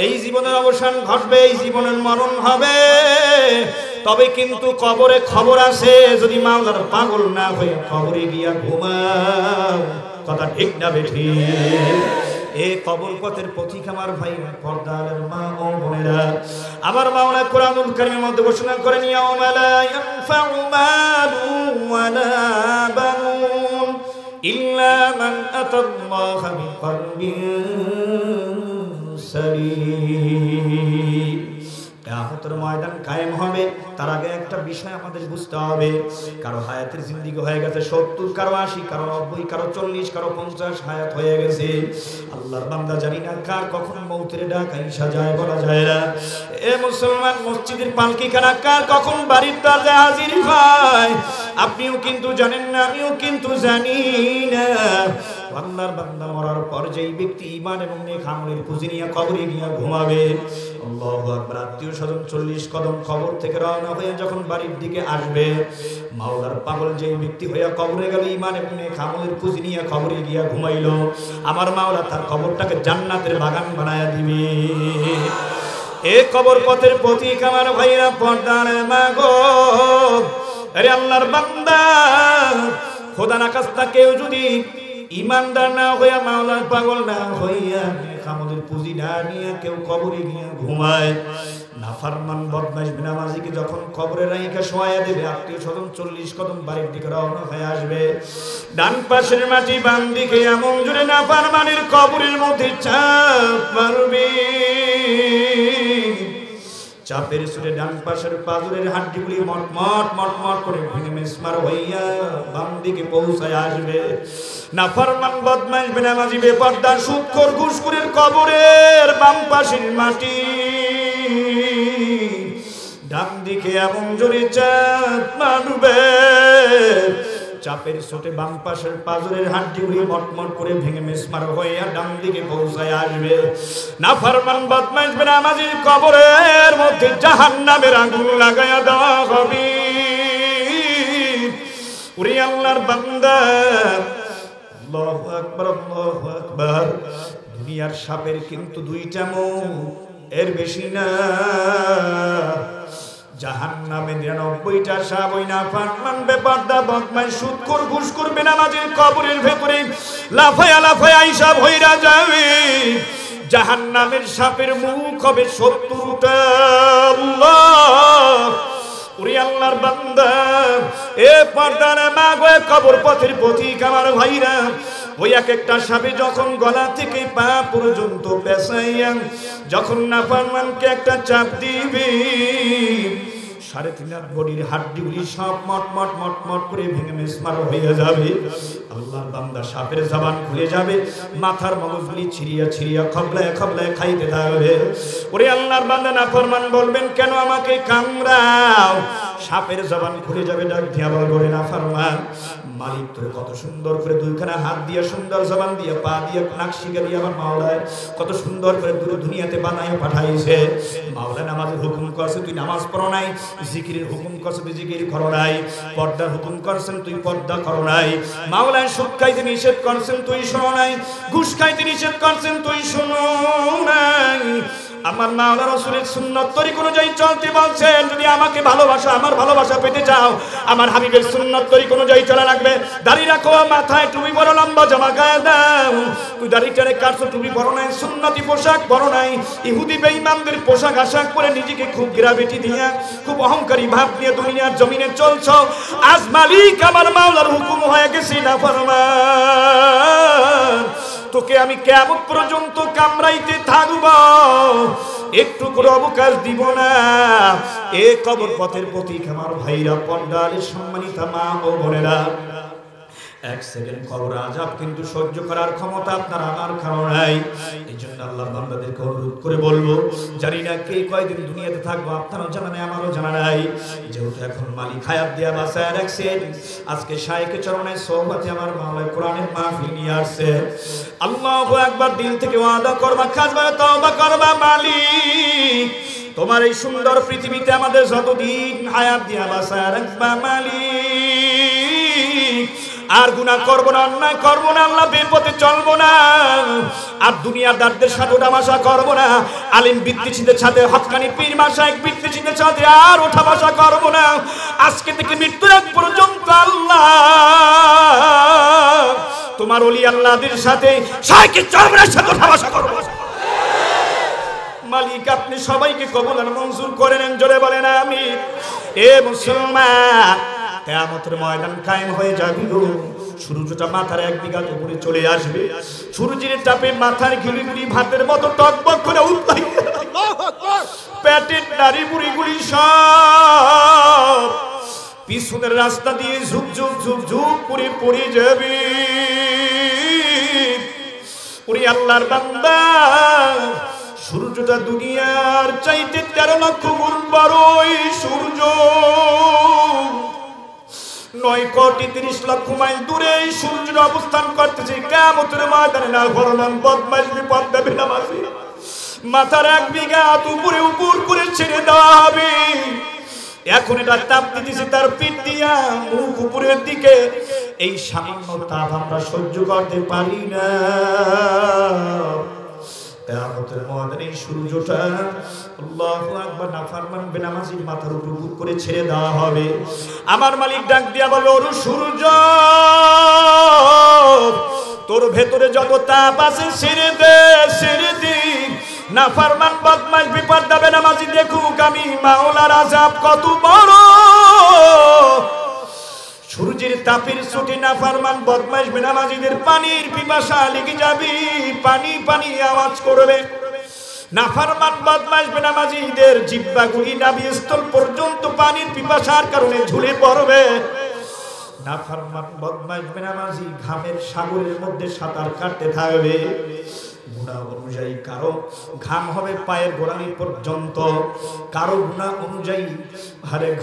এই জীবনের অবসান ঘটবে, এই জীবনের মরণ হবে, তবে কিন্তু কবরে খবর আছে। যদি মাওলার পাগল না হয়ে কবরে গিয়া ঘুমাও, কথা ঠিক না বেঠি? এই কবর পথের পথিক আমার ভাইরা, পর্দার মা ও বোনেরা, আমার মাওলা কোরআনুল কারীমের মধ্যে ঘোষণা করেন, ইয়াউমা লা ইয়ানফাউ মালু ওয়ালা বানুন ইল্লা মান আতাল্লাহা বিকলবিন সালিম। কিয়ামতের ময়দান কায়েম হবে, তার আগে একটা বিষয় আমাদের বুঝতে হবে। কারো হায়াতের জিন্দেগি হয়ে গেছে 70, কারো 80, কারো 90, কারো 40, কারো 50 হায়াত হয়ে গেছে। আল্লাহর বান্দা, জানি না কার কখন মৌতের ডাক আইসা যায়, বলা যায় না। এ মুসলমান, মসজিদের পালকি খানা কার কখন বাড়ির দরজায় হাজির হয় আপনিও কিন্তু জানেন না, আমিও কিন্তু জানি না। আল্লাহর বান্দা মরার পর যেই ব্যক্তি ঈমান এবং নেক আমলের পুঁজি নিয়ে কবরে গিয়া ঘুমাবে, আল্লাহু আকবার, আত্মীয় স্বজন 40 কদম কবর থেকে রওনা হয়ে যখন বাড়ির দিকে আসবে, মাওলার পাগল যেই ব্যক্তি হইয়া কবরে গেল, ঈমান এবং নেক আমলের পুঁজি নিয়ে কবরে গিয়া ঘুমাইলো, আমার মাওলা তার কবরটাকে জান্নাতের বাগান বানায়া দিবে। এ কবর পথের পথিক আমার ভাইরা, পর্দার মা গো, আরে আল্লাহর বান্দা, খোদা না খাস্তা কেউ যদি ইমানদার না হইয়া, মাওলার পাগল না হইয়া, আমাদের পুঁজি না নিয়ে কেউ কবরে গিয়া ঘুমায়, নাফরমান বদমাইশ বেনামাজিকে যখন কবরে রাইখা শোয়া দেবে, আত্মীয় স্বজন 40 কদম বাড়ির দিকে রওনা হয়ে আসবে, ডান পাশের মাটি বাম দিকে এমন জোরে নাফরমানের কবরের মধ্যে চাপ মারবে। চাপের সুরে ডান পাশের পাজরের হাড্ডিগুলি মটমট মটমট করে ভেঙে মেসমার হইয়া বাম দিকে পৌঁছায় আসবে। নাফরমান বদমাইশ বেনামাজি বেপরদা সুদখোর ঘুষখোরের কবরের বাম পাশের মাটি ডান দিকে এমন জোরে চাপ মারবে, চাপের ছোটে বাম পাশের পাজরের হাড্ডিগুলি মটমট করে ভেঙে মেসমার হইয়া ডান দিকে পৌঁছায় আসবে। নাফরমান বদমাইশ বেনামাজির কবরের মধ্যে জাহান্নামের আগুন লাগায়া দেওয়া হবে। ওরে আল্লাহর বান্দা, আল্লাহু আকবার, আল্লাহু আকবার। দুনিয়ার সাপের কিন্তু 2টা মুখ, এর বেশি না। জাহান্নামে 99টা সাপ ওই নাফরমান বেপরদা বদমাইশ সুদখোর ঘুষখোর বেনামাজির কবরের ভেতরে লাফায়া লাফায়া আইসা ভইরা যাবে। জাহান্নামের সাপের মুখ হবে 70টা। আল্লাহ, ওরে আল্লাহর বান্দা, এ পর্দার মা গো, কবর পথের পথিক আমার ভাইরা, ওই এক একটা সাপে যখন গলা থেকে পা পর্যন্ত পেঁচাইয়া যখন নাফরমানকে একটা চাপ দিবে, 3.5 হাত বডির হাড্ডিগুলি সব মটমট মটমট করে ভেঙে মেসমার হয়ে যাবে। আল্লাহর বান্দা, সাপের জবান খুলে যাবে, মাথার মগজগুলি ছিড়িয়া ছিড়িয়া খবলায় খবলায় খাইতে থাকবে। ওরে আল্লাহর বান্দা, নাফরমান বলবেন, কেন আমাকে কামড়াও? সাপের জবান খুলে যাবে, ডাক দিয়া বলবে, নাফরমান, মালিক তোর কত সুন্দর করে 2খানা হাত দিয়ে, সুন্দর জবান দিয়ে, পা দিয়ে, নাকশিকা দিয়ে আমার মাওলায় কত সুন্দর করে দূরে দুনিয়াতে বানায় পাঠাইছে। মাওলা নামাজের হুকুম করছে, তুই নামাজ পড়ো নাই। জিকিরের হুকুম করছে, তুই জিকির করো নাই। পর্দার হুকুম করছেন, তুই পর্দা করো নাই। মাওলা সুদ খাইতে নিষেধ করছেন, তুই শোনো নাই। ঘুষ খাইতে নিষেধ করছেন, তুই শোনো নাই। আমার মাওলা রাসূলের সুন্নাত তরিক অনুযায়ী চলতে বলছেন। যদি আমাকে ভালোবাসো, আমার ভালোবাসা পেতে চাও, আমার হাবিবের সুন্নাত তরিক অনুযায়ী চলা লাগবে। দাড়ি রাখো, মাথায় টুপি বড় লম্বা জামা গায়ে দাও। তুই দাড়ি টানে কাটছো, টুপি বড় নাই, সুন্নতি পোশাক বড় নাই। ইহুদি বেঈমানদের পোশাক আশাক পরে নিজেকে খুব গ্রাভিটি দিয়া, খুব অহংকারী ভাব নিয়ে দুনিয়ার জমিনে চলছো। আজ মালিক আমার মাওলার হুকুম হয়ে গেছে নাফরমান, তোকে আমি কিয়ামত পর্যন্ত কামড়াইতে থাকব, একটু করে অবকাশ দিব না। এ কবর পথের পথিক আমার ভাইরা, পর্দার সম্মানিত মা ও বোনেরা, 1 সেকেন্ড কবর আযাব কিন্তু সহ্য করার ক্ষমতা আপনার আমার কারো নাই। এই জন্য আল্লাহ বান্দাদেরকে অনুরোধ করে বলবো, জানি না কে কয়দিন দুনিয়াতে থাকবো, আপনারও জানা নাই, আমারও জানা নাই। যেহেতু এখন মালিক হায়াত দিয়া বাঁচায় রাখছেন, আজকে শাইখে চরণের সোহবতে আমার মাওলা কোরআনের মাহফিল নিয়ে আসছে। আল্লাহু আকবার, দিল থেকে ওয়াদা করবা, খাসবা, তওবা করবা, মালিক তোমার এই সুন্দর পৃথিবীতে আমাদের যতদিন হায়াত দিয়া বাঁচায় রাখবা, মালিক আর গুনাহ করব না, অন্যায় করব না, আল্লাহ বেপথে চলব না, আর দুনিয়াদারদের সাথে ওঠাবসা করব না, আলিম বিদ্বেষীদের সাথে, হক্কানি পীর মাশায়েখ বিদ্বেষীদের সাথে আর ওঠাবসা করব না। আজকে থেকে মৃত্যুর আগ পর্যন্ত আল্লাহ তোমার ওলি আল্লাহদের সাথে শাইখে চরমনের সাথে ওঠাবসা করব। মালিক আপনি সবাইকে কবুল আর মঞ্জুর করে নেন, জোরে বলেন আমিন। এ মুসলমান, কিয়ামতের ময়দান কায়েম হয়ে যাবে গো। সূর্যটা মাথার 1 বিঘা উপরে চলে আসবে, সূর্যের তাপে মাথার ঘিলুগুলি ভাতের মতো টকবক করে উঠবে, আল্লাহু আকবার। পেটের নাড়ি বুড়িগুলি সব পিছনের রাস্তা দিয়ে ঝুপ ঝুপ ঝুপ ঝুপ করে পড়ে যাবে। ওরে আল্লাহর বান্দা, সূর্যটা দুনিয়ার চাইতে 13 লক্ষ গুণ বড়। ওই সূর্য 9 কোটি 30 লক্ষ মাইল দূরে এই সূর্যের অবস্থান করতেছে। কিয়ামতের ময়দানে না ফরমান বদমাশ বিপদ বেনামাজি মাথার 1 বিঘা উপরে উপর করে ছেড়ে দেওয়া হবে। এখন এটা তাপ দিতেছে তার পিঠ দিয়া মুখ উপরের দিকে, এই সামান্য তাপ আমরা সহ্য করতে পারি না। কিয়ামতের ময়দানে সূর্যটা আল্লাহু আকবার নাফরমান বেনামাজির মাথার উপর উপর করে ছেড়ে দেওয়া হবে। আমার মালিক ডাক দিয়া বলবে, ওরে সূর্য, তোর ভেতরে যত তাপ আছে ছেড়ে দে, ছেড়ে দে। নাফরমান বদমাশ বিপর্দা বেনামাজি দেখুক আমি মাওলার আযাব কত বড়। সূর্যের তাপের চোটে নাফরমান বদমাশ বেনামাজিদের পানির পিপাসা লেগে যাবে, পানি পানি আওয়াজ করবে। নাফরমান বদমাশ বেনামাজিদের জিহ্বাগুলি নাভিস্থল পর্যন্ত পানির পিপাসার কারণে ঝুলে পড়বে। নাফরমান বদমাশ বেনামাজি ঘামের সাগরের মধ্যে সাঁতার কাটতে থাকবে। গুনাহ অনুযায়ী কারো ঘাম হবে পায়ের গোড়ালি পর্যন্ত, কারো গুনাহ অনুযায়ী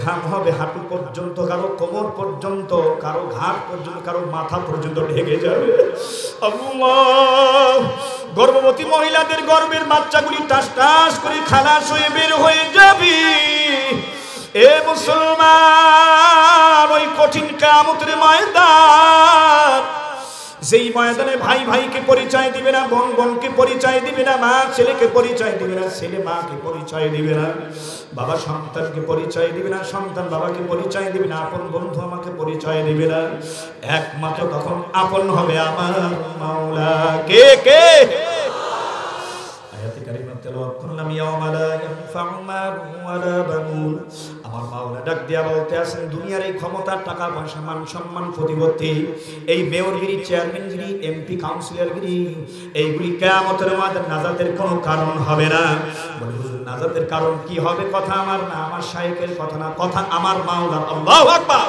ঘাম হবে হাঁটু পর্যন্ত, কারো কোমর পর্যন্ত, কারো ঘাট পর্যন্ত, কারো মাথা পর্যন্ত ঢেকে যাবে। আল্লাহ, গর্ভবতী মহিলাদের গর্ভের বাচ্চাগুলি টাস টাস করে খালাস হয়ে বের হয়ে যাবে। এ মুসলমান, ওই কঠিন কিয়ামতের ময়দান, যেই ময়দানে ভাই ভাইকে পরিচয় দিবে না, বোন বোনকে পরিচয় দিবে না, মা ছেলেকে পরিচয় দিবে না, ছেলে মাকে পরিচয় দিবে না, বাবা সন্তানকে পরিচয় দিবে না, সন্তান বাবাকে পরিচয় দিবে না, আপন বন্ধু আমাকে পরিচয় দিবে না। একমাত্র তখন আপন হবে আমার মাওলা। কে কে? আয়াতে কারিমা তেলাওয়াত করলাম, ইয়াউমা লা ইয়ানফাউ মালুন ওয়ালা বানুন। আমার মাওলা ডাক দিয়া বলতে আছেন, দুনিয়ার এই ক্ষমতা, টাকা পয়সা, মান সম্মান, প্রতিপত্তি, এই মেয়রগিরি, চেয়ারম্যানগিরি, এমপি, কাউন্সিলরগিরি, এইগুলি কিয়ামতের ময়দানে নাজাতের কোনো কারণ হবে না। বলে হুজুর, নাজাতের কারণ কি হবে? কথা আমার না, আমার শাইখের কথা না, কথা আমার মাওলার। আল্লাহু আকবার,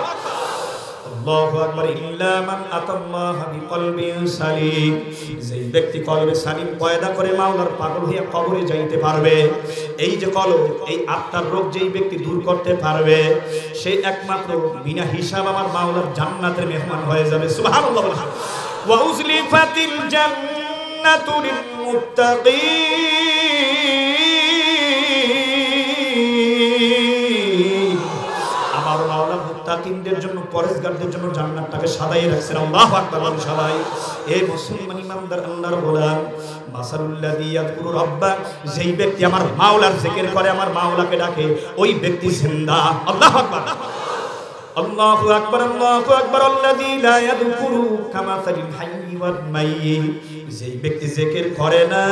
আল্লাহু আকবার। ইল্লা মান আতাল্লাহা বিকলবিন সালিম, যেই ব্যক্তি কলবে সালিম পয়দা করে মাওলার পাগল হয়ে কবরে যাইতে পারবে, এই যে কলব, এই আত্মার রোগ যেই ব্যক্তি দূর করতে পারবে, সে একমাত্র বিনা হিসাব আমার মাওলার জান্নাতের মেহমান হয়ে যাবে। সুবহানাল্লাহ। ওয়া উজলিফাতিল জান্নাতু লিল মুত্তাকিন, আমার মাওলা মুত্তাকিনদের জন্য, পরেজগারদের জন্য জান্নাতটাকে সাজাই রাখছেন। আল্লাহু আকবার। সবাই এই মুসলমান ইমানদার আল্লাহর গোলাম, মাসালুল্লাযী ইয়াযকুরু রাব্বা, যেই ব্যক্তি আমার মাওলার জিকির করে, আমার মাওলাকে ডাকে, ওই ব্যক্তি জিন্দা। আল্লাহু আকবার, আল্লাহু আকবার, আল্লাহু আকবার। আল্লাযী লা ইয়াযকুরু কামাসালিল হাইয়্যি ওয়াল মাইয়্যিত, যেই ব্যক্তি জিকির করে না,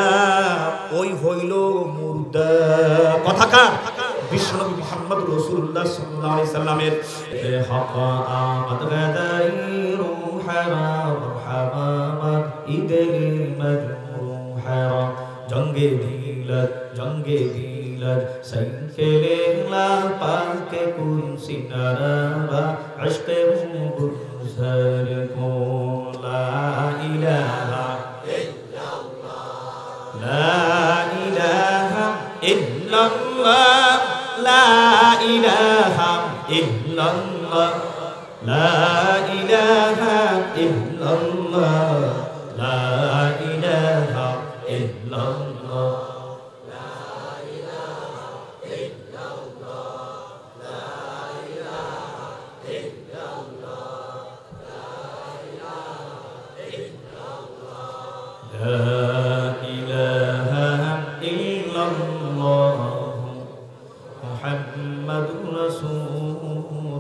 ওই হইল মুর্দা। কথা কার? বিশ্বনবী মুহাম্মদ রাসূলুল্লাহ সাল্লাল্লাহু আলাইহি সাল্লামের। হাকা আমাদ গাদাইরু হারাম হামামাত ইদলি মাজরুহা, জঙ্গে দিলাত সাইকেলেলা পাকে কুন সিনারা আশকে বুজর কো। লা ইলাহা ইল্লাল্লাহ, লা ইলাহা ইল্লাল্লাহ, লা ইলাহা ইল্লাল্লাহ, লা ইলাহা ইল্লাল্লাহ, লা ইলাহা ইল্লাল্লাহ, লা ইলাহা ইল্লাল্লাহ, লা ইলাহা ইল্লাল্লাহ, লা ইল্লাল্লাহু মুহাম্মাদুর রাসূলুল্লাহ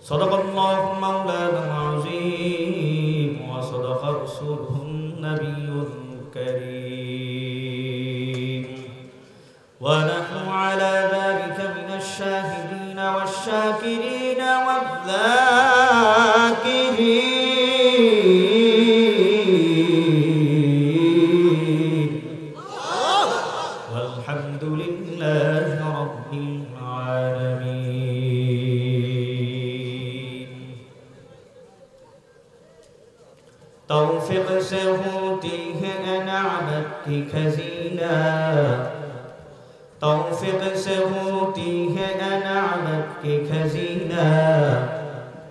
সাদাকাল্লাহু মাওলানা আযীম ওয়া সাদাকা রাসূলুহুন নাবিয়্যুল কারীম ওয়া নাহনু আলা যালিকা মিনাশ শাহিদিনা ওয়াশ শাকিরিনা ওয়ায-যাকিরিন ওয়ালহামদুলিল্লাহি রাব্বিল আলামিন। तौफीक से होती है अनामत की खजीना, तौफीक से होती है अनामत की खजीना,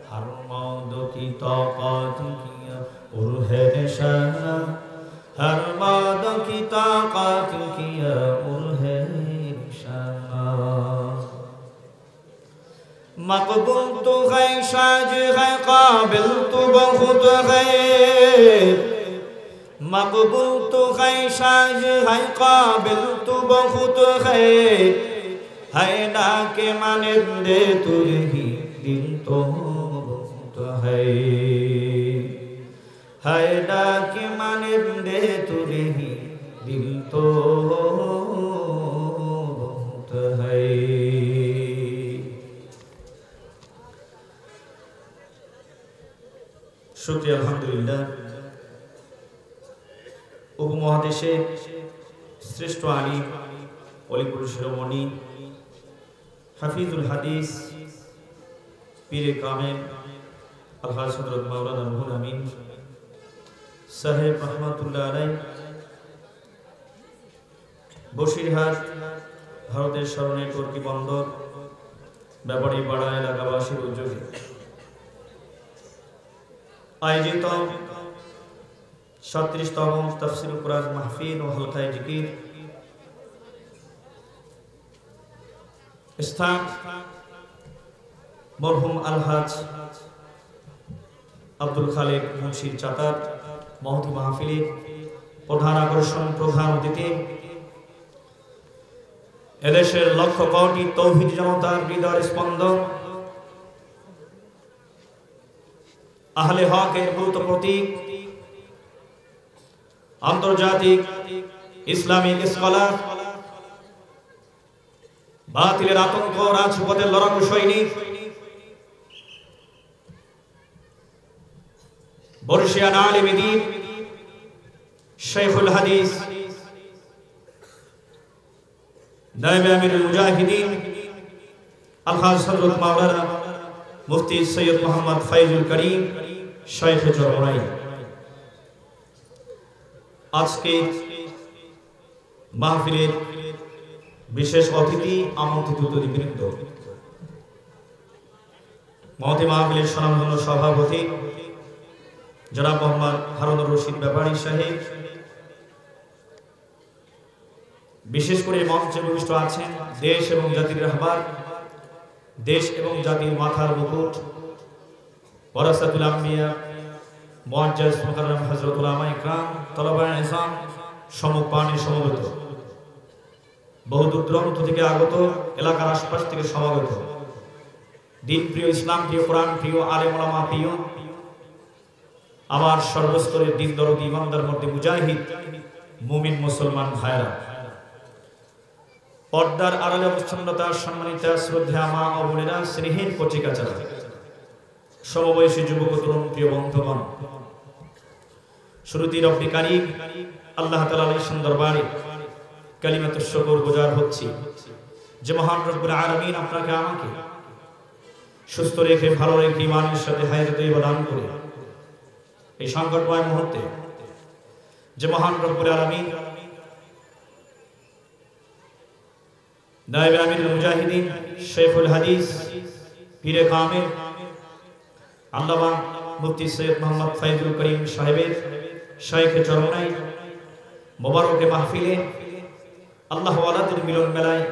हर मौद की ताकत किया और है निशाना, हर मौद की ताकत किया और है निशाना। मकबूल तो है शाज है काबिल तो बहुत है, मकबूल तो है शाज है काबिल तो बहुत है ना के मानिंदे तुझे ही दिल तो बहुत है ना के मानिंदे तुझे ही दिल तो बहुत है। शुक्रिया अल्हम्दुलिल्लाह। उपमहादेशे श्रेष्ठ आलिम अलिपुर शिरोमणि हाफिजुल हादिस पीरे कामेल अलहाज हजरत मौलाना रुहुल अमीन साहेब रहमतुल्लाह अलैह বসিরহাট ভারতের স্মরণে টর্কি বন্দর ব্যাপারী পাড়া এলাকাবাসীর উদ্যোগে আয়োজিত 37তম তাফসীর কুরআন মাহফিল ও হালকায়ে জিকির স্থান মরহুম আলহাজ আব্দুল খালেক মুন্সির চাতার মহতি মাহফিলের প্রধান আকর্ষণ, প্রধান অতিথি এদেশের লক্ষ কোটি তৌহিদ জনতার হৃদয়ের স্পন্দন, আহলে হকের মূলত প্রতীক, আন্তর্জাতিক ইসলামিক স্কলার, বাতিলের আতঙ্ক রাজপথের লড়াকু সৈনিক, বর্ষিয়ান আলিম দ্বীন, শেখুল হাদিস, নায়েবে আমিরুল মুজাহিদিন আলহাজ হযরত মাওলানা মুফতি সৈয়দ মোহাম্মদ ফাইজুল করিম শাইখ চরমরাই। আজকে মাহফিলের বিশেষ অতিথি, আমন্ত্রিত অতিথিবৃন্দ, মহতি মাহফিলের স্বনামধন্য সভাপতি জনাব মোহাম্মদ হারুনুর রশিদ ব্যাপারী সাহেব, বিশেষ করে মঞ্চে উপবিষ্ট আছেন দেশ এবং জাতির রাহবার, দেশ এবং জাতির মাথার মুকুট, ওয়ারাসাতুল আম্বিয়া মুআজ্জাজ মুকাররম হযরত উলামায়ে ইকরাম, তলাবায়ে ইলম, সমপানি সমবেত, বহুদূর দূরান্ত থেকে আগত, এলাকার আশপাশ থেকে সমাগত, দিন প্রিয়, ইসলাম প্রিয়, কোরআন প্রিয়, আলেম ওলামা প্রিয়, আমার সর্বস্তরের দিন দরদি ইমানদার মধ্যে মুজাহিদ মুমিন মুসলমান ভাইরা, পর্দার আড়ালে অবস্থানরত সম্মানিত শ্রদ্ধেয় মা ও বোনেরা, স্নেহের কচিকাচারা, সমবয়সী যুবক তরুণ প্রিয় বন্ধুগণ, শুরুতে রব্বি কারীম আল্লাহ তাআলার সুন্দর বাণী কালিমাতুশ শুকর গুজার হচ্ছি যে মহান রব্বুল আলামিন আপনাকে আমাকে সুস্থ রেখে, ভালো রেখে, ঈমানের সাথে হায়াত দান করে এই সংকটময় মুহূর্তে যে মহান রব্বুল আলামিন নায়েবে আমিরুল মুজাহিদিন শেখুল হাদিস পীরে কামেল আল্লামা মুফতি সৈয়দ মোহাম্মদ ফাইজুল করিম সাহেবের শাইখে চরমনাই মোবারকে মাহফিলে, আল্লাহ ওয়ালাদের মিলন মেলায়,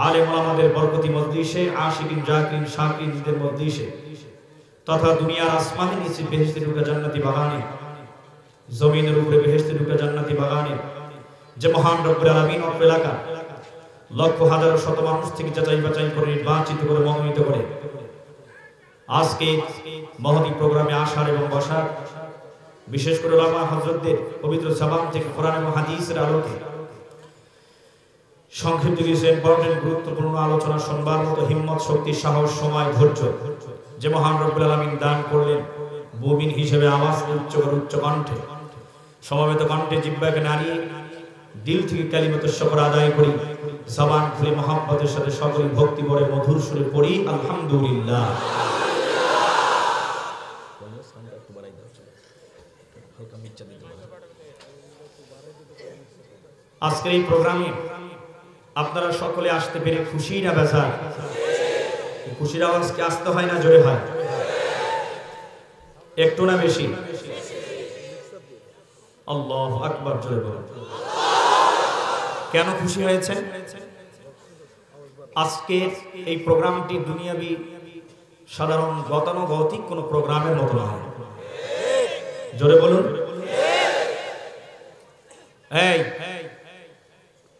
আলেম ওলামাদের বরকতি মজলিসে, আশিকিন জাকিরিন শাকিরদের মজলিসে তথা দুনিয়ার আসমানের নিচে বেহেশতে ঢুকা জান্নাতি বাগানে জমিনের উপরে বেহেশতের উপরে জান্নাতি বাগানে যে মহান রব্বুল আলামিন অত্র এলাকা লক্ষ হাজার শত মানুষ থেকে যাচাই বাছাই করে নির্বাচিত করে মনোনীত করে আজকে মহতি প্রোগ্রামে আসার এবং বসার, বিশেষ করে উলামা হযরতদের পবিত্র জবান থেকে কোরআন এবং হাদিসের আলোকে সংক্ষিপ্ত কিছু ইম্পর্টেন্ট গুরুত্বপূর্ণ আলোচনা শুনবার মতো হিম্মত, শক্তি, সাহস, সময়, ধৈর্য যে মহান রব্বুল আলামিন দান করলেন, মুমিন হিসেবে আওয়াজ উচ্চ করে উচ্চ কণ্ঠে সমবেত কণ্ঠে জিহ্বাকে নাড়িয়ে দিল থেকে কালিমাতুশ শুকর আদায় করি, জবান খুলে মহব্বতের সাথে সকল ভক্তি ভরে মধুর সুরে পড়ি আলহামদুলিল্লাহ। আজকের এই প্রোগ্রামে আপনারা সকলে আসতে পেরে খুশি না বেজার? খুশির আওয়াজ কি আসতে হয় না জোরে হয়? একটু না বেশি? আল্লাহু আকবার জোরে বলুন। কেন খুশি হয়েছেন? আজকের এই প্রোগ্রামটি দুনিয়াবি সাধারণ গতানুগতিক কোন প্রোগ্রামের মতো নয়। জোরে বলুন। এই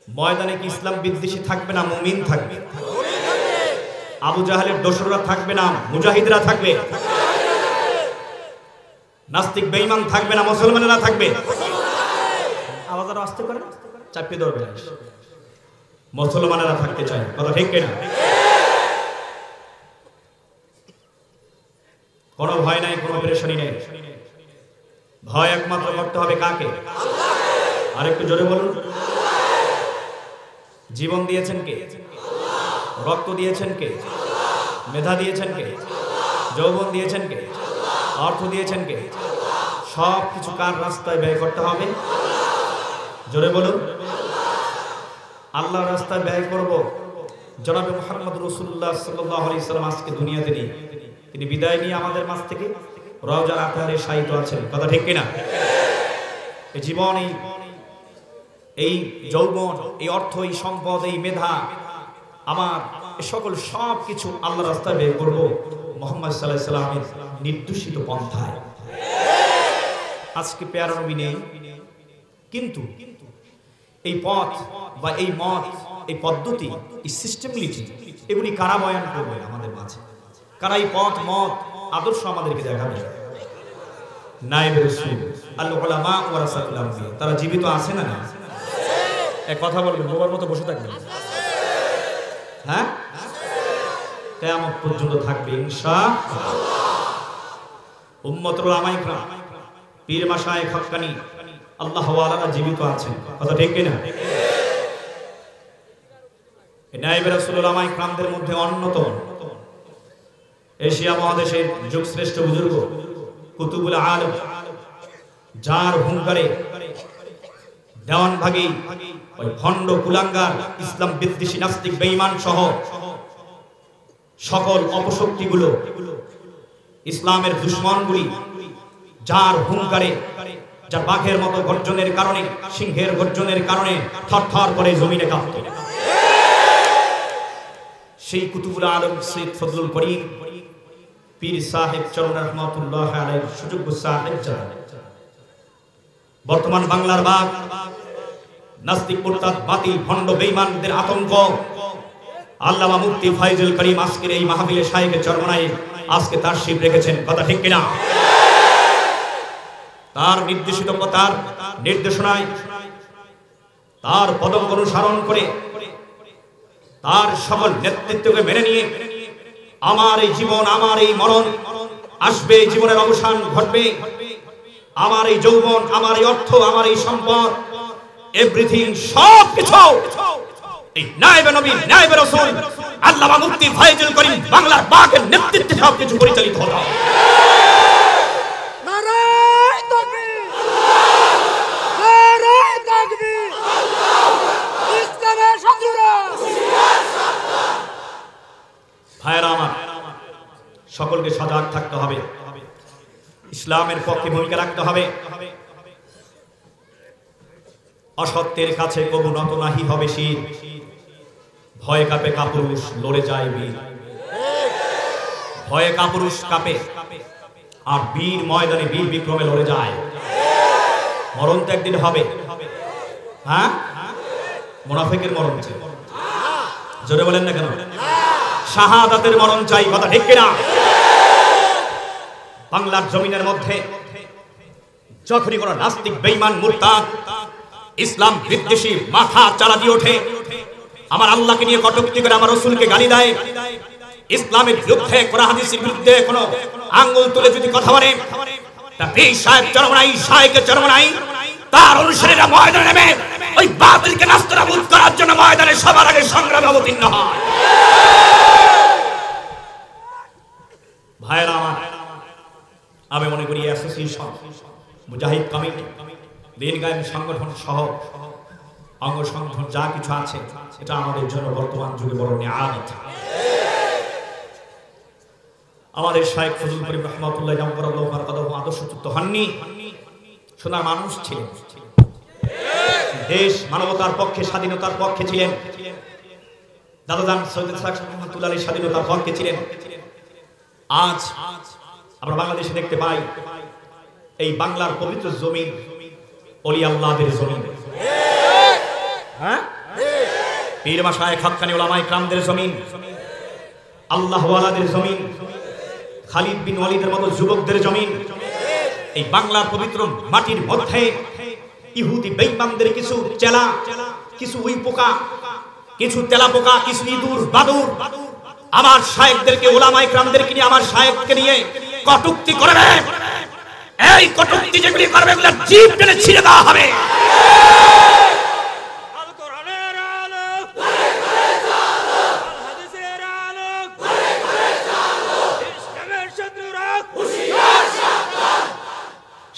ময়দানে কি ইসলাম বিদ্বেষী থাকবে না মুমিন থাকবে? আবু জাহেলের দোসররা থাকবে না মুজাহিদরা থাকবে? নাস্তিক বেঈমান থাকবে না মুসলমানেরা থাকবে? আওয়াজ আরো আস্তে করে চাপিয়ে ধরবে। মুসলমানেরা থাকতে চায়, কথা ঠিক কিনা? কোনো ভয় নাই, কোনো পেরেশানি নেই। ভয় একমাত্র করতে হবে কাকে? আরেকটু জোরে বলুন। জীবন দিয়েছেন কে? রক্ত দিয়েছেন কে? মেধা দিয়েছেন কে? যৌবন দিয়েছেন কে? অর্থ দিয়েছেন কে? সব কিছু কার রাস্তায় ব্যয় করতে হবে? জোরে বলুন। আল্লাহর রাস্তায় ব্যয় করব। জনাবে মুহাম্মদ রাসূলুল্লাহ সাল্লাল্লাহু আলাইহি সাল্লাম আজকে দুনিয়াতে নেই, তিনি বিদায় নিয়ে আমাদের মাঝ থেকে রওজার আকারে শায়িত আছেন, কথা ঠিক কিনা? এই জীবন, এই যৌবন, এই অর্থ, এই সম্পদ, এই মেধা, আমার সকল সব কিছু আল্লাহর রাস্তায় ব্যয় করব মুহাম্মদ সাল্লাল্লাহু আলাইহি সাল্লামের নির্দেশিত পন্থায়। আজকে পেয়ারা নবী নেই, কিন্তু এই পথ বা এই মত, এই পদ্ধতি, এই সিস্টেমলিটি, এগুলি কারা বয়ান করবে আমাদের মাঝে? কারা এই পথ, মত, আদর্শ আমাদেরকে দেখাবে? নায়েবে রাসূল আল উলামা ওয়ারাসাতুল আমবিয়া, তারা জীবিত আছে না? না। এক কথা বলবেন, বোবার মতো বসে থাকবেন? হ্যাঁ, কিয়ামত পর্যন্ত থাকবে ইনশাআল্লাহ। উম্মতুল উলামায়ে কিরাম, পীর মাশায়েখ হক্কানি আল্লাহ ওয়ালারা জীবিত আছেন, কথা ঠিক কিনা? নায়েবে রাসূল উলামায়ে কিরামদের মধ্যে অন্যতম এশিয়া মহাদেশের যুগশ্রেষ্ঠ বুজুর্গ কুতুবুল আলম, যার হুঙ্কারে দেওয়ানভাগী ওই ভণ্ড কুলাঙ্গার ইসলাম বিদ্বেষী নাস্তিক বেঈমান সহ সকল অপশক্তিগুলো, ইসলামের দুশমনগুলি, যার হুঙ্কারে, যা বাঘের মতো গর্জনের কারণে, সিংহের গর্জনের কারণে থরথর করে জমিনে কাঁপত, সেই কুতুবুল আলম সৈয়দ ফজলুল করিম পীর সাহেব চরণ রহমাতুল্লাহ আলাইহির সুযোগ্য সাহেব জান, বর্তমান বাংলার বাঘ, নাস্তিক মুরতাদ বাতিল ভণ্ড বেঈমানদের আতঙ্ক, আল্লামা মুফতি ফাইজুল করিম আজকের এই মাহফিলে শাইখে চরমনায় আজকে তার শিব রেখেছেন, কথা ঠিক কিনা? তার নির্দেশিত তার নির্দেশনায়, তার পদঙ্ক অনুসরণ করে, তার সকল নেতৃত্বকে মেনে নিয়ে আমার এই জীবন, আমার এই মরণ আসবে, জীবনের অবসান ঘটবে, আমার এই যৌবন, আমার এই অর্থ, আমার এই সম্পদ, এভরিথিং, সব কিছু এই নায়েবে নবী, নায়েবে রাসূল আল্লামা মুফতি ফাইজুল করিম বাংলার বাঘের নেতৃত্বে সব কিছু পরিচালিত হবে। নারায়ে তাকবীর, নারায়ে তাকবীর, ইসলামের শত্রুরা। ভাইরা আমার, সকলকে সজাগ থাকতে হবে, ইসলামের পক্ষে ভূমিকা রাখতে হবে। অসত্যের কাছে কবু নত নাহি হবে শির, ভয়ে কাঁপে কাপুরুষ, লড়ে যায় বীর। ভয়ে কাপুরুষ কাঁপে, আর বীর ময়দানে বীর বিক্রমে লড়ে যায়। মরণ তো একদিন হবে। হ্যাঁ, মুনাফিকের মরণ চাই, জোরে বলেন না কেন? শাহাদাতের মরণ চাই, কথা ঠিক কিনা? বাংলার জমিনের মধ্যে যখনই কোন নাস্তিক বেঈমান মুরতাদ ইসলাম বিদ্বেষী মাথা চালা দিয়ে ওঠে, আমার আল্লাহকে নিয়ে কটূক্তি করে, আমার রাসূলকে গালি দেয়, ইসলামের বিরুদ্ধে কোরআন হাদিসের বিরুদ্ধে কোন আঙ্গুল তুলে যদি কথা বলে, তা পীর সাহেব চরমনাই, শায়েখে চরমনাই, তার অনুসারীরা ময়দানে নেমে ওই বাতিলকে নাস্তানাবুদ করার জন্য ময়দানে সবার আগে সংগ্রামে অবতীর্ণ হয়। ভাইরা আমার, আমি মনে করি অ্যাসোসিয়েশন, মুজাহিদ কমিটি, দিনগামী সংগঠন সহ অঙ্গ সংগঠন যা কিছু আছে, এটা আমাদের জন্য বর্তমান যুগে বড় নিয়ামত। আমাদের শায়েখ ফজলুল করিম রাহমাতুল্লাহ জামকরাল্লাহু বারাকাতুহু আদর্শচ্যুত হননি, সোনার মানুষ ছিলেন, দেশ মানবতার পক্ষে, স্বাধীনতার পক্ষে ছিলেন, দাদাজান সৈয়দ ইসহাক রহমাতুল্লাহ আলাইহির স্বাধীনতার পক্ষে ছিলেন। আজ আমরা বাংলাদেশে দেখতে পাই এই বাংলার পবিত্র জমিন ওলি আল্লাহদের জমিন, হ্যাঁ, পীর মাশায়েখ হক্কানি উলামায়ে কেরামদের জমিন, আল্লাহ ওয়ালাদের জমিন, খালিদ বিন ওয়ালিদের মতো যুবকদের জমিন। এই বাংলার পবিত্র মাটির মধ্যে ইহুদি বেঈমানদের কিছু চেলা, কিছু উই পোকা, কিছু তেলা পোকা, কিছু ইঁদুর বাদুর আমার শায়েখদেরকে, উলামায়ে কেরামদেরকে নিয়ে, আমার শায়েখকে নিয়ে কটূক্তি করবে। এই কটূক্তি যেগুলি করবে, এগুলো জিভ টেনে ছিঁড়ে দেওয়া হবে।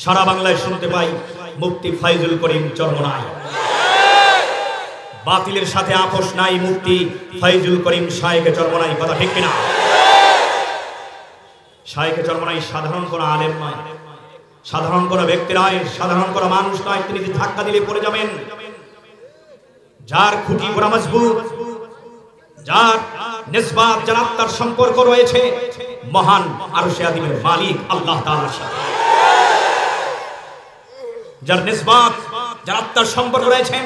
সারা বাংলায় শুনতে পাই মুফতি ফাইজুল করিম চরমনাই, বাতিলের সাথে আপোষ নাই, মুফতি ফাইজুল করিম শায়েখে চরমনাই, কথা ঠিক কিনা? শায়েখে চরমনাই সাধারণ কোন আলেম নয়, সাধারণ কোন ব্যক্তি নয়, সাধারণ কোন মানুষ নয়। তিনি যদি ধাক্কা দিলে পড়ে যাবেন, যার খুঁটি পুরা মজবুত, যার নিসবাত, যার আত্মার সম্পর্ক রয়েছে মহান আরশে আযীমের মালিক আল্লাহ তাআলার সাথে, যার নিসবাত, যার আত্মার সম্পর্ক রয়েছে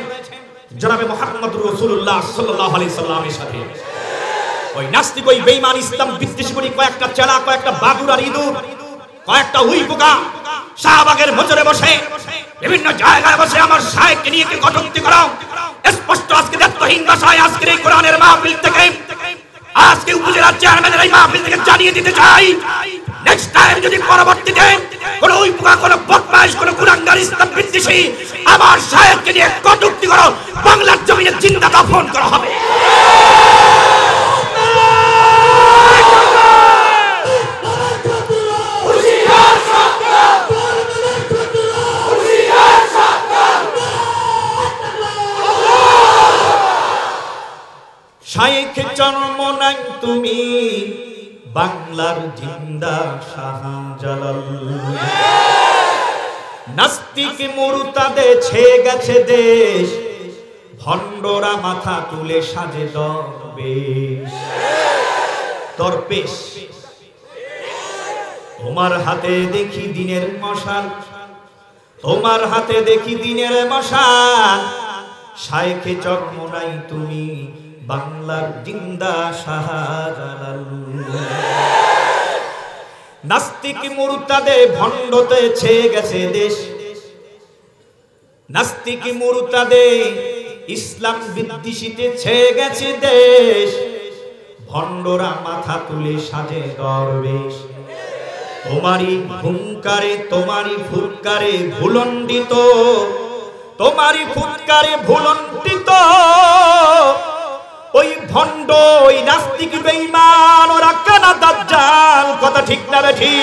জনাবে মুহাম্মদুর রাসূলুল্লাহ সাল্লাল্লাহু আলাইহি সাল্লামের সাথে, ওই নাস্তিক, ওই বেঈমান ইসলাম বিদ্বেষী বলি কয়েকটা চেলা, কয়েকটা বাদুর আর ইঁদুর, কয়েকটা উই পোকা শাহবাগের ভেতরে বসে, বিভিন্ন জায়গায় বসে আমার শায়েখকে নিয়ে কি কটূক্তি করা স্পষ্ট আজকে দায়িত্বহীন ভাষায় আজকের এই কোরআনের মাহফিল থেকে, আজকে উপজেলা চেয়ারম্যানের এই মাহফিল থেকে জানিয়ে দিতে চাই, নেক্সট টাইম যদি পরবর্তীতে কোন উই পোকা, কোন বদমাইশ, কোন কুলাঙ্গার ইসলাম বিদ্বেষী আমার শায়েখকে নিয়ে কটূক্তি করো, বাংলার জমিনে জিন্দা দাফন করা হবে। শায়েখে চরমনাই তুমি বাংলার জিন্দা শাহজালাল, নাস্তিক মুরতাদে ছেয়ে গেছে দেশ, ভণ্ডরা মাথা তুলে সাজে দরবেশ। দরবেশ তোমার হাতে দেখি দিনের মশাল, তোমার হাতে দেখি দিনের মশাল, শায়েখে চরমনাই তুমি বাংলার জিন্দা শাহজালাল। নাস্তিক মুরতাদে ভণ্ডতে ছেয়ে গেছে দেশ, নাস্তিক মুরতাদে ইসলাম বিদ্বেষীতে ছেয়ে গেছে দেশ, ভণ্ডরা মাথা তুলে সাজে দরবেশ। তোমারই হুঙ্কারে, তোমারই ফুৎকারে ভুলণ্ডিত, তোমারই ফুৎকারে ভুলণ্ডিত ওই ভণ্ড, ওই নাস্তিক বেঈমান, ওরা কানা দাজ্জাল, কথা ঠিক না বেঠি?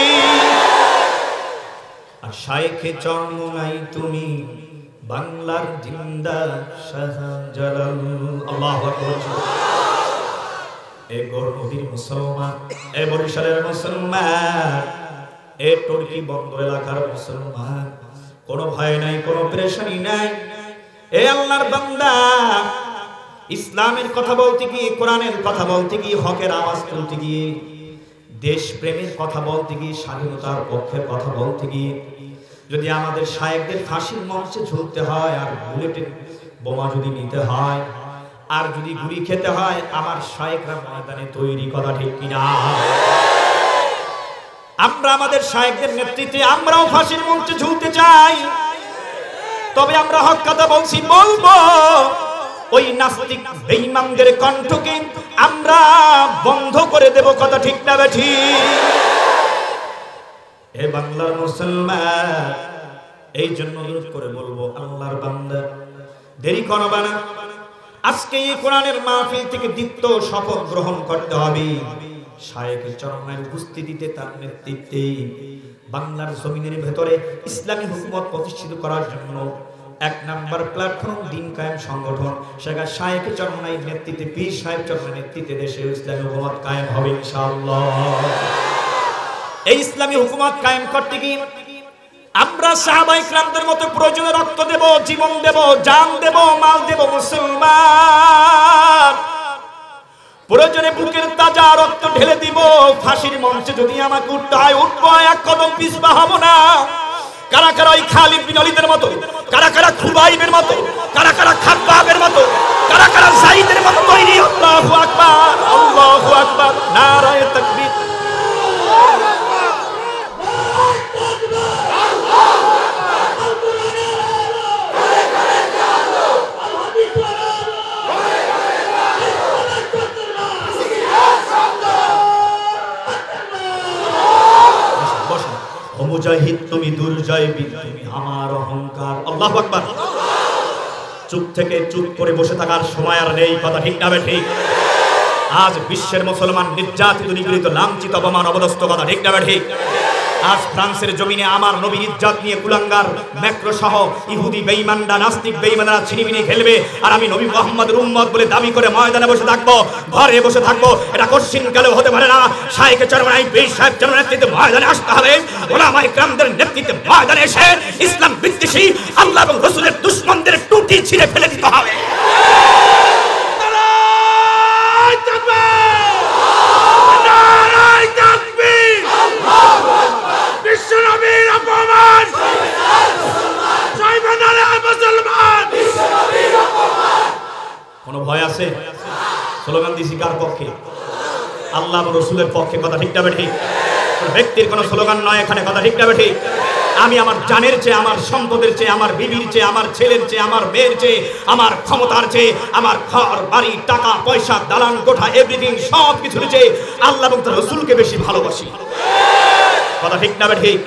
আর শায়েখে চরমনাই তুমি বাংলার জিন্দা শাহজালাল। আল্লাহু আকবার। এ গর্ভবতী মুসলমান, এ বরিশালের মুসলমান, এ তুর্কি বন্দর এলাকার মুসলমান, কোনো ভয় নাই, কোনো পেরেশানি নাই। এ আল্লাহর বান্দা, ইসলামের কথা বলতে গিয়ে, কোরআনের কথা বলতে গিয়ে, হকের আওয়াজ তুলতে গিয়ে, দেশ প্রেমের কথা বলতে গিয়ে, স্বাধীনতার পক্ষের কথা বলতে গিয়ে যদি আমাদের শায়েখদের ফাঁসির মঞ্চে ঝুলতে হয় আর বুলেটের বোমা যদি নিতে হয় আর যদি গুলি খেতে হয়, আমার শায়েখরা ময়দানে তৈরি, কথা ঠিক কিনা? আমরা আমাদের শায়েখদের নেতৃত্বে আমরাও ফাঁসির মঞ্চে ঝুলতে চাই। তবে আমরা হক কথা বলছি, বলবো ওই নাস্তিক বেঈমানদের কণ্ঠকে আমরা বন্ধ করে দেব, কথা ঠিক না বেঠি? হে বাংলার মুসলমান, এই জন্য অনুরোধ করে বলবো, আল্লাহর বান্দা দেরি করবা না। আজকে এই কোরআনের মাহফিল থেকে দীপ্ত শপথ গ্রহণ করতে হবে। শায়েখের চরণের উপস্থিতিতে, তার নেতৃত্বে বাংলার জমিনের ভেতরে ইসলামী হুকুমত প্রতিষ্ঠিত করার জন্য 1 নাম্বার প্ল্যাটফর্ম দিন কায়েম সংগঠন, সেটা শায়েখের চরণের নেতৃত্বে, পীর সাহেব চরণের নেতৃত্বে দেশে ইসলামী হুকুমত কায়েম হবে ইনশাআল্লাহ। এই ইসলামী হুকুমত কায়েম করতে গিয়ে আমরা সাহাবায়ে কেরামদের মতো প্রয়োজনে রক্ত দেব, জীবন দেব, জান দেব, মাল দেব। মুসলমান, প্রয়োজনে বুকের তাজা রক্ত ঢেলে দিব। ফাঁসির মঞ্চে যদি আমাকে উঠতে হয়, উঠবো, 1 কদম পিছপা হব না। কারা কারা ওই খালিদ বিন ওলীদের মতো, কারা কারা খুবাইবের মতো, কারা কারা খাব্বাবের মতো, কারা কারা যায়েদের মতো তৈরি? আল্লাহু আকবার, আল্লাহু আকবার, নারায়ে তাকবীর। মুজাহিদ তুমি দুর্জয় বীর, তুমি আমার অহংকার। আল্লাহু আকবার। চুপ থেকে চুপ করে বসে থাকার সময় আর নেই, কথা ঠিক না ঠিক? আজ বিশ্বের মুসলমান নির্যাতিত, নিগৃহীত, লাঞ্ছিত, অপমান, অবদস্থ, কথা ঠিক না ঠিক? আজ ফ্রান্সের জমিনে আমার নবীর ইজ্জত নিয়ে কুলাঙ্গার ম্যাক্রো সহ ইহুদি বেঈমানরা, নাস্তিক বেঈমানরা ছিনিমিনি খেলবে, আর আমি নবী মুহাম্মদের উম্মত বলে দাবি করে ময়দানে বসে থাকবো, ঘরে বসে থাকবো? এটা কোশ্চিন কালেও হতে পারে না। শায়েখের চরমাই, পীর সাহেব চরমার নেতৃত্বে ময়দানে আসতে হবে। ওলামায়ে কেরামদের নেতৃত্বে ময়দানে এসে ইসলাম বিদ্বেষী, আল্লাহ এবং রাসূলের দুশমনদের টুটি ছিঁড়ে ফেলে দিতে হবে। কোন ভয় আছে? স্লোগান দিছি কার পক্ষে? আল্লাহ এবং রাসূলের পক্ষে, কথা ঠিক না ঠিক? ব্যক্তির কোনো স্লোগান নয় এখানে, কথা ঠিক না ঠিক? আমি আমার জানের চেয়ে, আমার সম্পদের চেয়ে, আমার বিবির চেয়ে, আমার ছেলের চেয়ে, আমার মেয়ের চেয়ে, আমার ক্ষমতার চেয়ে, আমার ঘর বাড়ি, টাকা পয়সা, দালান কোঠা, এভরিথিং, সব কিছুর চেয়ে আল্লাহ এবং তার রাসূলকে বেশি ভালোবাসি, কথা ঠিক না ঠিক?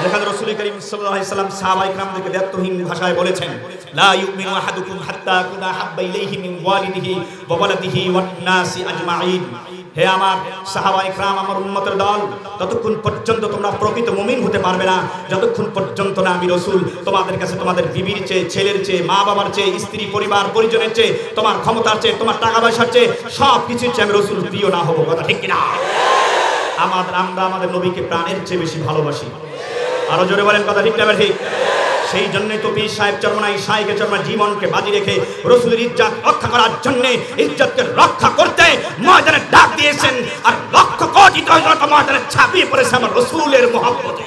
যেখানে রাসূল করিম সাল্লাল্লাহু আলাইহি সাল্লাম সাহাবায়ে কেরামদেরকে দ্ব্যর্থহীন ভাষায় বলেছেন, লা ইউমিনু আহাদুকুম হাত্তা কুনা হাব্বা ইলাইহি মিন ওয়ালিদিহি ওয়া ওয়ালাদিহি ওয়ান নাসি আজমাইন। হে আমার সাহাবায়ে কেরাম, আমার উম্মতের দল, ততক্ষণ পর্যন্ত তোমরা প্রকৃত মুমিন হতে পারবে না যতক্ষণ পর্যন্ত না আমি রাসূল তোমাদের কাছে তোমাদের বিবির চেয়ে, ছেলের চেয়ে, মা বাবার চেয়ে, স্ত্রী পরিবার পরিজনের চেয়ে, তোমার ক্ষমতার চেয়ে, তোমার টাকা পয়সার চেয়ে, সব কিছুর চেয়ে আমি রাসূল প্রিয় না হব, কথা ঠিক কিনা? আমরা আমাদের নবীকে প্রাণের চেয়ে বেশি ভালোবাসি। আরো জোরে বলেন, কথা ঠিক না ঠিক? সেই জন্যই তো পীর সাহেব চরমনাই, শায়েখে চরমনাই জীবনকে বাজি রেখে রাসূলের ইজ্জত রক্ষা করার জন্য, ইজ্জতকে রক্ষা করতে ময়দানে ডাক দিয়েছেন। আর লক্ষ কোটি জনতা ময়দানে ছাপিয়ে পড়েছে আমার রাসূলের মহব্বতে।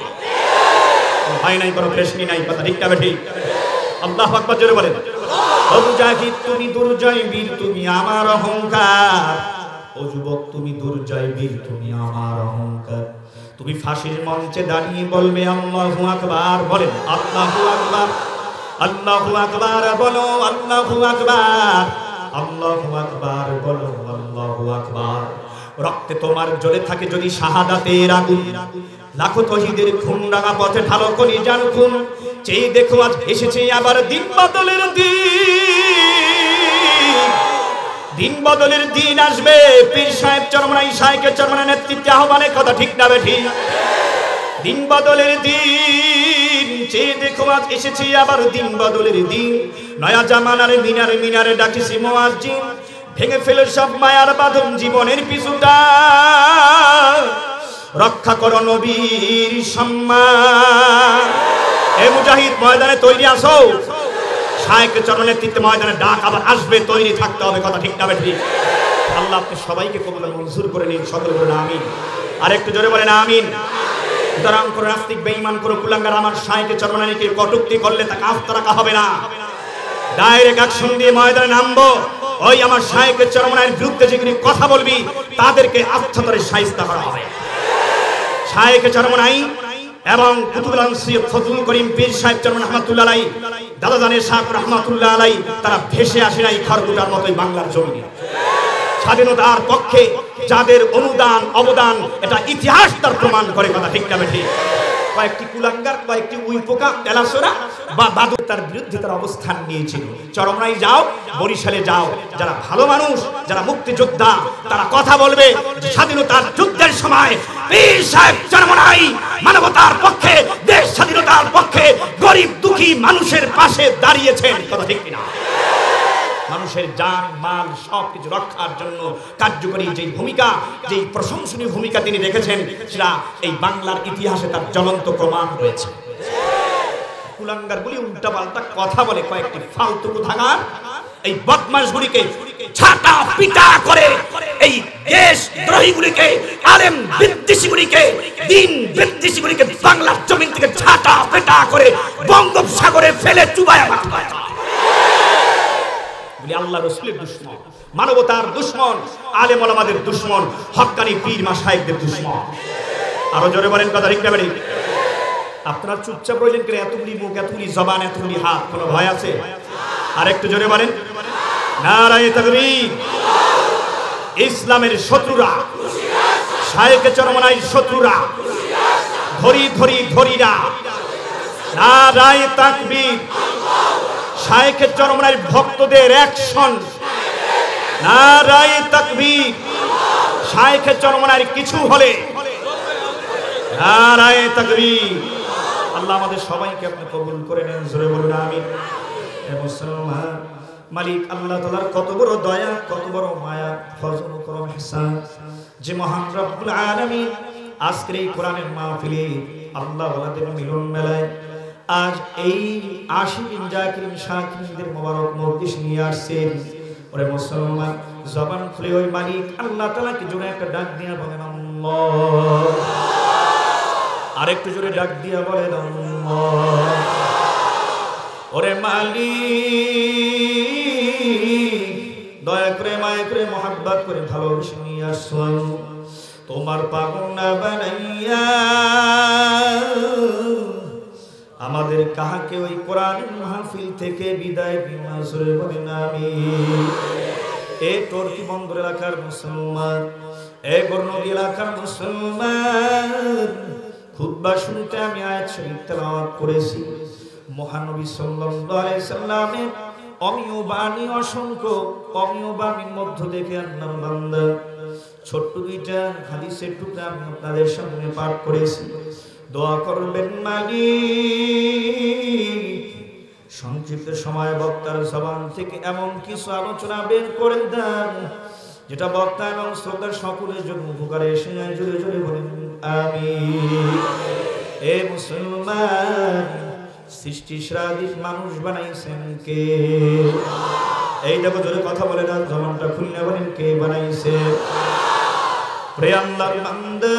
ভয় নাই, কোনো পেশনি নাই, কথা ঠিক না ঠিক? আল্লাহু আকবার, জোরে বলেন। ও মুজাহিদ তুমি দুর্জয় বীর, তুমি আমার অহংকার। ও যুবক তুমি দুর্জয় বীর, তুমি আমার অহংকার। তুমি ফাঁসির মঞ্চে দাঁড়িয়ে বলবে আল্লাহু আকবার, বলেন আল্লাহু আকবার, আল্লাহু আকবার বলো, আল্লাহু আকবার, আল্লাহু আকবার বলো, আল্লাহু আকবার। রক্তে তোমার জ্বলে থাকে যদি শাহাদাতের আগুন, লাখো তহিদের খুন রাঙা পথে ঢালো করি জান খুন। চেয়ে দেখো আজ এসেছে আবার দিন বদলের দিন, দিন বদলের দিন আসবে। পীর সাহেব চরমনাই, শায়েখে চরমনাই নেতৃত্বে আহ্বানে, কথা ঠিক না ঠিক? দিন বদলের দিন, চেয়ে দেখো আজ এসেছে আবার দিন বদলের দিন। নয়া জামানার মিনারে মিনারে ডাকিছি মুয়াজ্জিন, ভেঙে ফেলে সব মায়ার বাঁধন জীবনের পিছুটা। রক্ষা করো নবীর সম্মান। এ মুজাহিদ ময়দানে তৈরি আসো, শায়েখে চরমনাই নেতৃত্বে ময়দানে ডাক আবার আসবে, তৈরি থাকতে হবে, কথা ঠিক না ঠিক? আল্লাহ আপনি সবাইকে কবুল মঞ্জুর করে নিন, সকল বলেন আমিন। আর একটু জোরে বলেন আমিন। সুতরাং করে নাস্তিক বেঈমান করে কুলাঙ্গার আমার শাইখে চরমনাইকে কটূক্তি করলে তাকে আস্ত রাখা হবে না, ডাইরেক্ট অ্যাকশন দিয়ে ময়দানে নামবো। ওই আমার শাইখে চরমনাইয়ের বিরুদ্ধে যেগুলি কথা বলবি তাদেরকে আত্মতরে শায়েস্তা করা হবে। শাইখে চরমনাই এবং কুতুবুল আলম সৈয়দ ফজলুল করিম পীর সাহেব চরমনাই রহমাতুল্লাহ আলাইহি, দাদা জানের সাহেব রহমাতুল্লাহ আলাইহি, তারা ভেসে আসে নাই খড়কুটার মতোই বাংলার জমিনে। স্বাধীনতার পক্ষে যাদের অনুদান অবদান এটা ইতিহাস তার প্রমাণ করে, কথা ঠিক না বেঠিক? কয়েকটি কুলাঙ্গার, কয়েকটি উইপোকা, তেলাসোরা বা বাদুর তার বিরুদ্ধে তার অবস্থান নিয়েছিল। চরমনাই যাও, বরিশালে যাও, যারা ভালো মানুষ, যারা মুক্তিযোদ্ধা, তারা কথা বলবে যে স্বাধীনতার যুদ্ধের সময় পীর সাহেব চরমনাই মানবতার পক্ষে, দেশ স্বাধীনতার পক্ষে, গরিব দুঃখী মানুষের পাশে দাঁড়িয়েছেন, কথা ঠিক কিনা? মানুষের জান মাল সবকিছু রক্ষার জন্য কার্যকরী যে ভূমিকা, যে প্রশংসনীয় ভূমিকা তিনি রেখেছেন, সেটা এই বাংলার ইতিহাসে তার জ্বলন্ত প্রমাণ রয়েছে। কুলাঙ্গারগুলি উল্টাপাল্টা কথা বলে, কয়েকটি ফালতু কোথাকার এই বদমাশগুলিকে ছাটা পিটা করে, এই দেশ দ্রোহীগুলিকে, আলেম বিদ্বেষীগুলিকে, দিন বিদ্বেষীগুলিকে বাংলার জমিন থেকে ছাটা পিটা করে বঙ্গোপসাগরে ফেলে চুবায় মারা। আল্লাহ রাসূলের দুশমন, মানবতার দুশমন, আলেম ওলামাদের দুশমন, হক্কানি পীর মাশায়েখদের দুশমন। আরো জোরে বলেন, কথা ঠিক না বেঠিক? আপনারা চুপচাপ রইলেন কেন? এতগুলি মুখ, এতগুলি জবান, এতগুলি হাত, কোনো ভয় আছে? আর একটু জোরে বলেন, নারায়ে তাকবীর। ইসলামের শত্রুরা, শাইখে চরমনাইর শত্রুরা, ধরি ধরি ধরিরা, নারায়ে তাকবীর। শাইখে চরমনাইর ভক্তদের অ্যাকশন, নারায়ে তাকবীর। শাইখে চরমনাইর কিছু হলে নারায়ে তাকবীর। আল্লাহ আমাদের সবাইকে আপনি কবুল করে নেন, জোরে বলুন আমিন। হে মুসলমান, মালিক আল্লাহ তাআলার কত বড় দয়া, কত বড় মায়া, ফজল ও করম ইহসান যে মহান রব্বুল আলামিন আজকের এই কোরআনের মাহফিলে আল্লাহ ওয়ালাদের মিলন মেলায় আজ এই আশিকিন জাকিরিন শাকিরিনদের মোবারক মজলিস নিয়ে আসছেন। ওরে মুসলমান, জবান খুলে ওই মালিক আল্লাহ তাআলাকে জোরে একটা ডাক দিয়া বলেন আল্লাহ। আরেকটু জোরে ডাক দিয়া বলেন আল্লাহ। ওরে মালিক, দয়া করে মায়া করে মহব্বত করে ভালোবেসে নিয়ে আসলাম তোমার পাগনা বানাইয়া। আমাদের কাহাকে ওই কোরআনের মাহফিল থেকে বিদায় দিনা, জোরে বলেন আমিন। এ টর্কি বন্দর এলাকার মুসলমান, এ গর্নদী এলাকার মুসলমান, খুতবা শুনতে আমি আয়াত শরীফ তেলাওয়াত করেছি। মহানবী সাল্লাল্লাহু আলাইহি সাল্লামের অমীয় বাণী, অসংখ্য অমীয় বাণীর মধ্য থেকে আল্লাহর বান্দা ছোট্ট দুইটা হাদিসের টুকরা আমি আপনাদের সামনে পাঠ করেছি। দোয়া করবেন মালিক সংক্ষিপ্ত সময় বক্তার জবান থেকে এমন কিছু আলোচনা বের করে দেন যেটা বক্তা এবং শ্রোতার সকলের জন্য উপকারে এসে যায়। জোরে জোরে বলেন আমিন। এ মুসলমান, সৃষ্টি সারাদিন মানুষ বানাইছেন কে? এই দেখো, জোরে কথা বলে না, জবানটা খুললে বলেন কে বানাইছে? প্রে আল্লাহর বান্দা,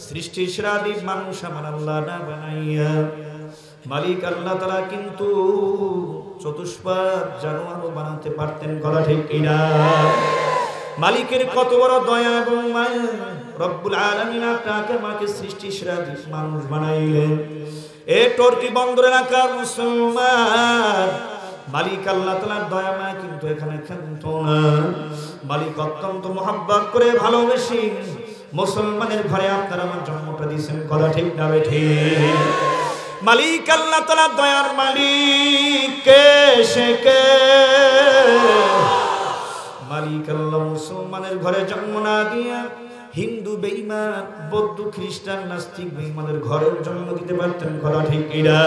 সৃষ্টি সারাদিন মানুষ আমার আল্লাহ না বানাইয়া মালিক আল্লাহ তাআলা কিন্তু চতুষ্পাদ জানোয়ারও বানাতে পারতেন, কথা ঠিক কিনা? মালিকের কত বড় দয়া এবং মায়া, রব্বুল আলামিন আপনাকে আমাকে সৃষ্টি সারাদিন মানুষ বানাইলেন। এ টর্কি বন্দর এলাকার মুসলমান, মালিক আল্লাহ তাআলার দয়া মায়া কিন্তু এখানে ক্ষান্ত না। মালিক অত্যন্ত মহব্বত করে ভালোবেসে মুসলমানের ঘরে আপনারা আমার জন্মটা দিয়েছেন, কথা ঠিক না বেঠিক? মালিক আল্লাহ তাআলা দয়ার মালিক কে? সে কে? মালিক আল্লাহ মুসলমানের ঘরে জন্ম না দিয়া হিন্দু বেঈমান, বৌদ্ধ খ্রিস্টান নাস্তিক বেঈমানের ঘরে জন্ম দিতে পারতেন, কথা ঠিক কিনা?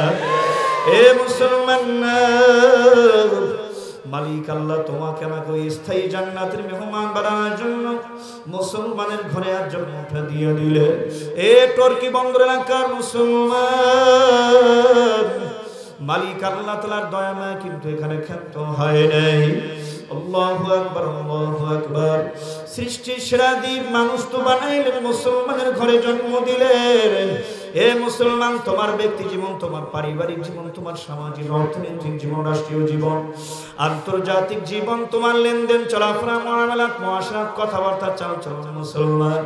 এ মুসলমান, মালিক আল্লাহ তোমাকে আমাকে ওই স্থায়ী জান্নাতের মেহমান বানানোর জন্য মুসলমানের ঘরে আর জন্মটা দিয়ে দিলে। এ টর্কি বন্দর এলাকার মুসলমান, মালিক আল্লাহ তাআলার দয়া মায়া কিন্তু এখানে ক্ষান্ত হয় নাই। আল্লাহু আকবার, আল্লাহু আকবার। সৃষ্টির সেরা দ্বীপ মানুষ তো বানাইলেন, মুসলমানের ঘরে জন্ম দিলেন। এ মুসলমান, তোমার ব্যক্তি জীবন, তোমার পারিবারিক জীবন, তোমার সামাজিক অর্থনৈতিক জীবন, রাষ্ট্রীয় জীবন, আন্তর্জাতিক জীবন, তোমার লেনদেন, চলাফেরা, মুআমালাত, মুআশারাত, কথাবার্তা, চালচলন মুসলমান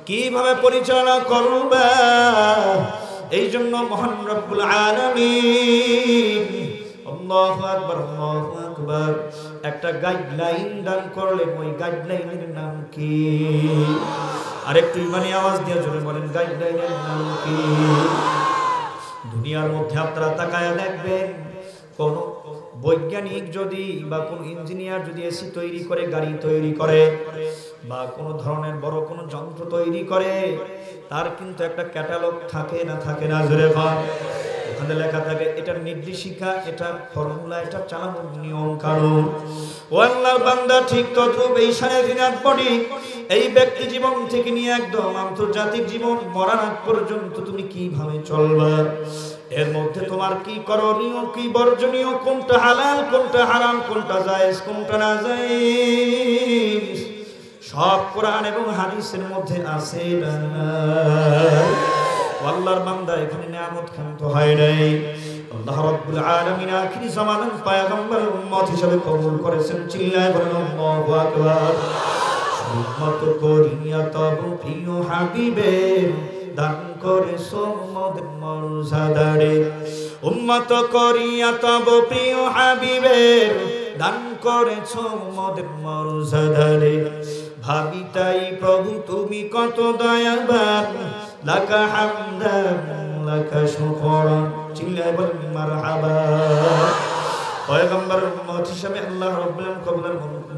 কিভাবে পরিচালনা করবে, এই জন্য মহান রব্বুল আলামিন আল্লাহু আকবার, আল্লাহু আকবার একটা গাইডলাইন দান করলেন। ওই গাইডলাইনের নাম কি? আরেকটু ইমানি আওয়াজ দিয়ে জোরে বলেন, গাইডলাইনের নাম কি? দুনিয়ার মধ্যে আপনারা তাকায়া দেখবেন, কোন বৈজ্ঞানিক যদি বা কোন ইঞ্জিনিয়ার যদি এসি তৈরি করে, গাড়ি তৈরি করে, বা কোন ধরনের বড় কোন যন্ত্র তৈরি করে, তার কিন্তু একটা ক্যাটালগ থাকে না? থাকে না? জোরে বল। ওখানে লেখা থাকে এটার নির্দেশিকা, এটা ফর্মুলা, এটা চালানোর নিয়ম কানুন। ও আল্লাহর বান্দা, ঠিক তদ্রূপ এই সারাদিনাত বডি, এই ব্যক্তি জীবন থেকে নিয়ে একদম আন্তর্জাতিক জীবন, মরার আগ পর্যন্ত তুমি কিভাবে চলবে, এর মধ্যে তোমার কি করণীয়, কি বর্জনীয়, কোনটা হালাল, কোনটা হারাম, কোনটা জায়েজ, কোনটা না জায়েজ, সব কোরআন এবং হাদিসের মধ্যে আছে না? আল্লাহর বান্দা, এখানে নিয়ামত খান্ত হয় নাই। আল্লাহ রাব্বুল আলামিন আখিরি জামানার পয়গম্বর উম্মত হিসেবে কবুল করেছেন। চিল্লায় বলেন আল্লাহু আকবার। উম্মত করিয়া তব প্রিয় হাবিবের দান করেছো মোদের মর্যাদারে। উম্মত করিয়া তব প্রিয় হাবিবের দান করেছো মোদের মর্যাদারে। ভাবি তাই প্রভু তুমি কত দয়াবান, লাকা হামদান লাকা শুকরান। চিল্লায় বলেন মারহাবা। পয়গম্বরের উম্মত হিসেবে আল্লাহ রাব্বুল আলামিন কবুল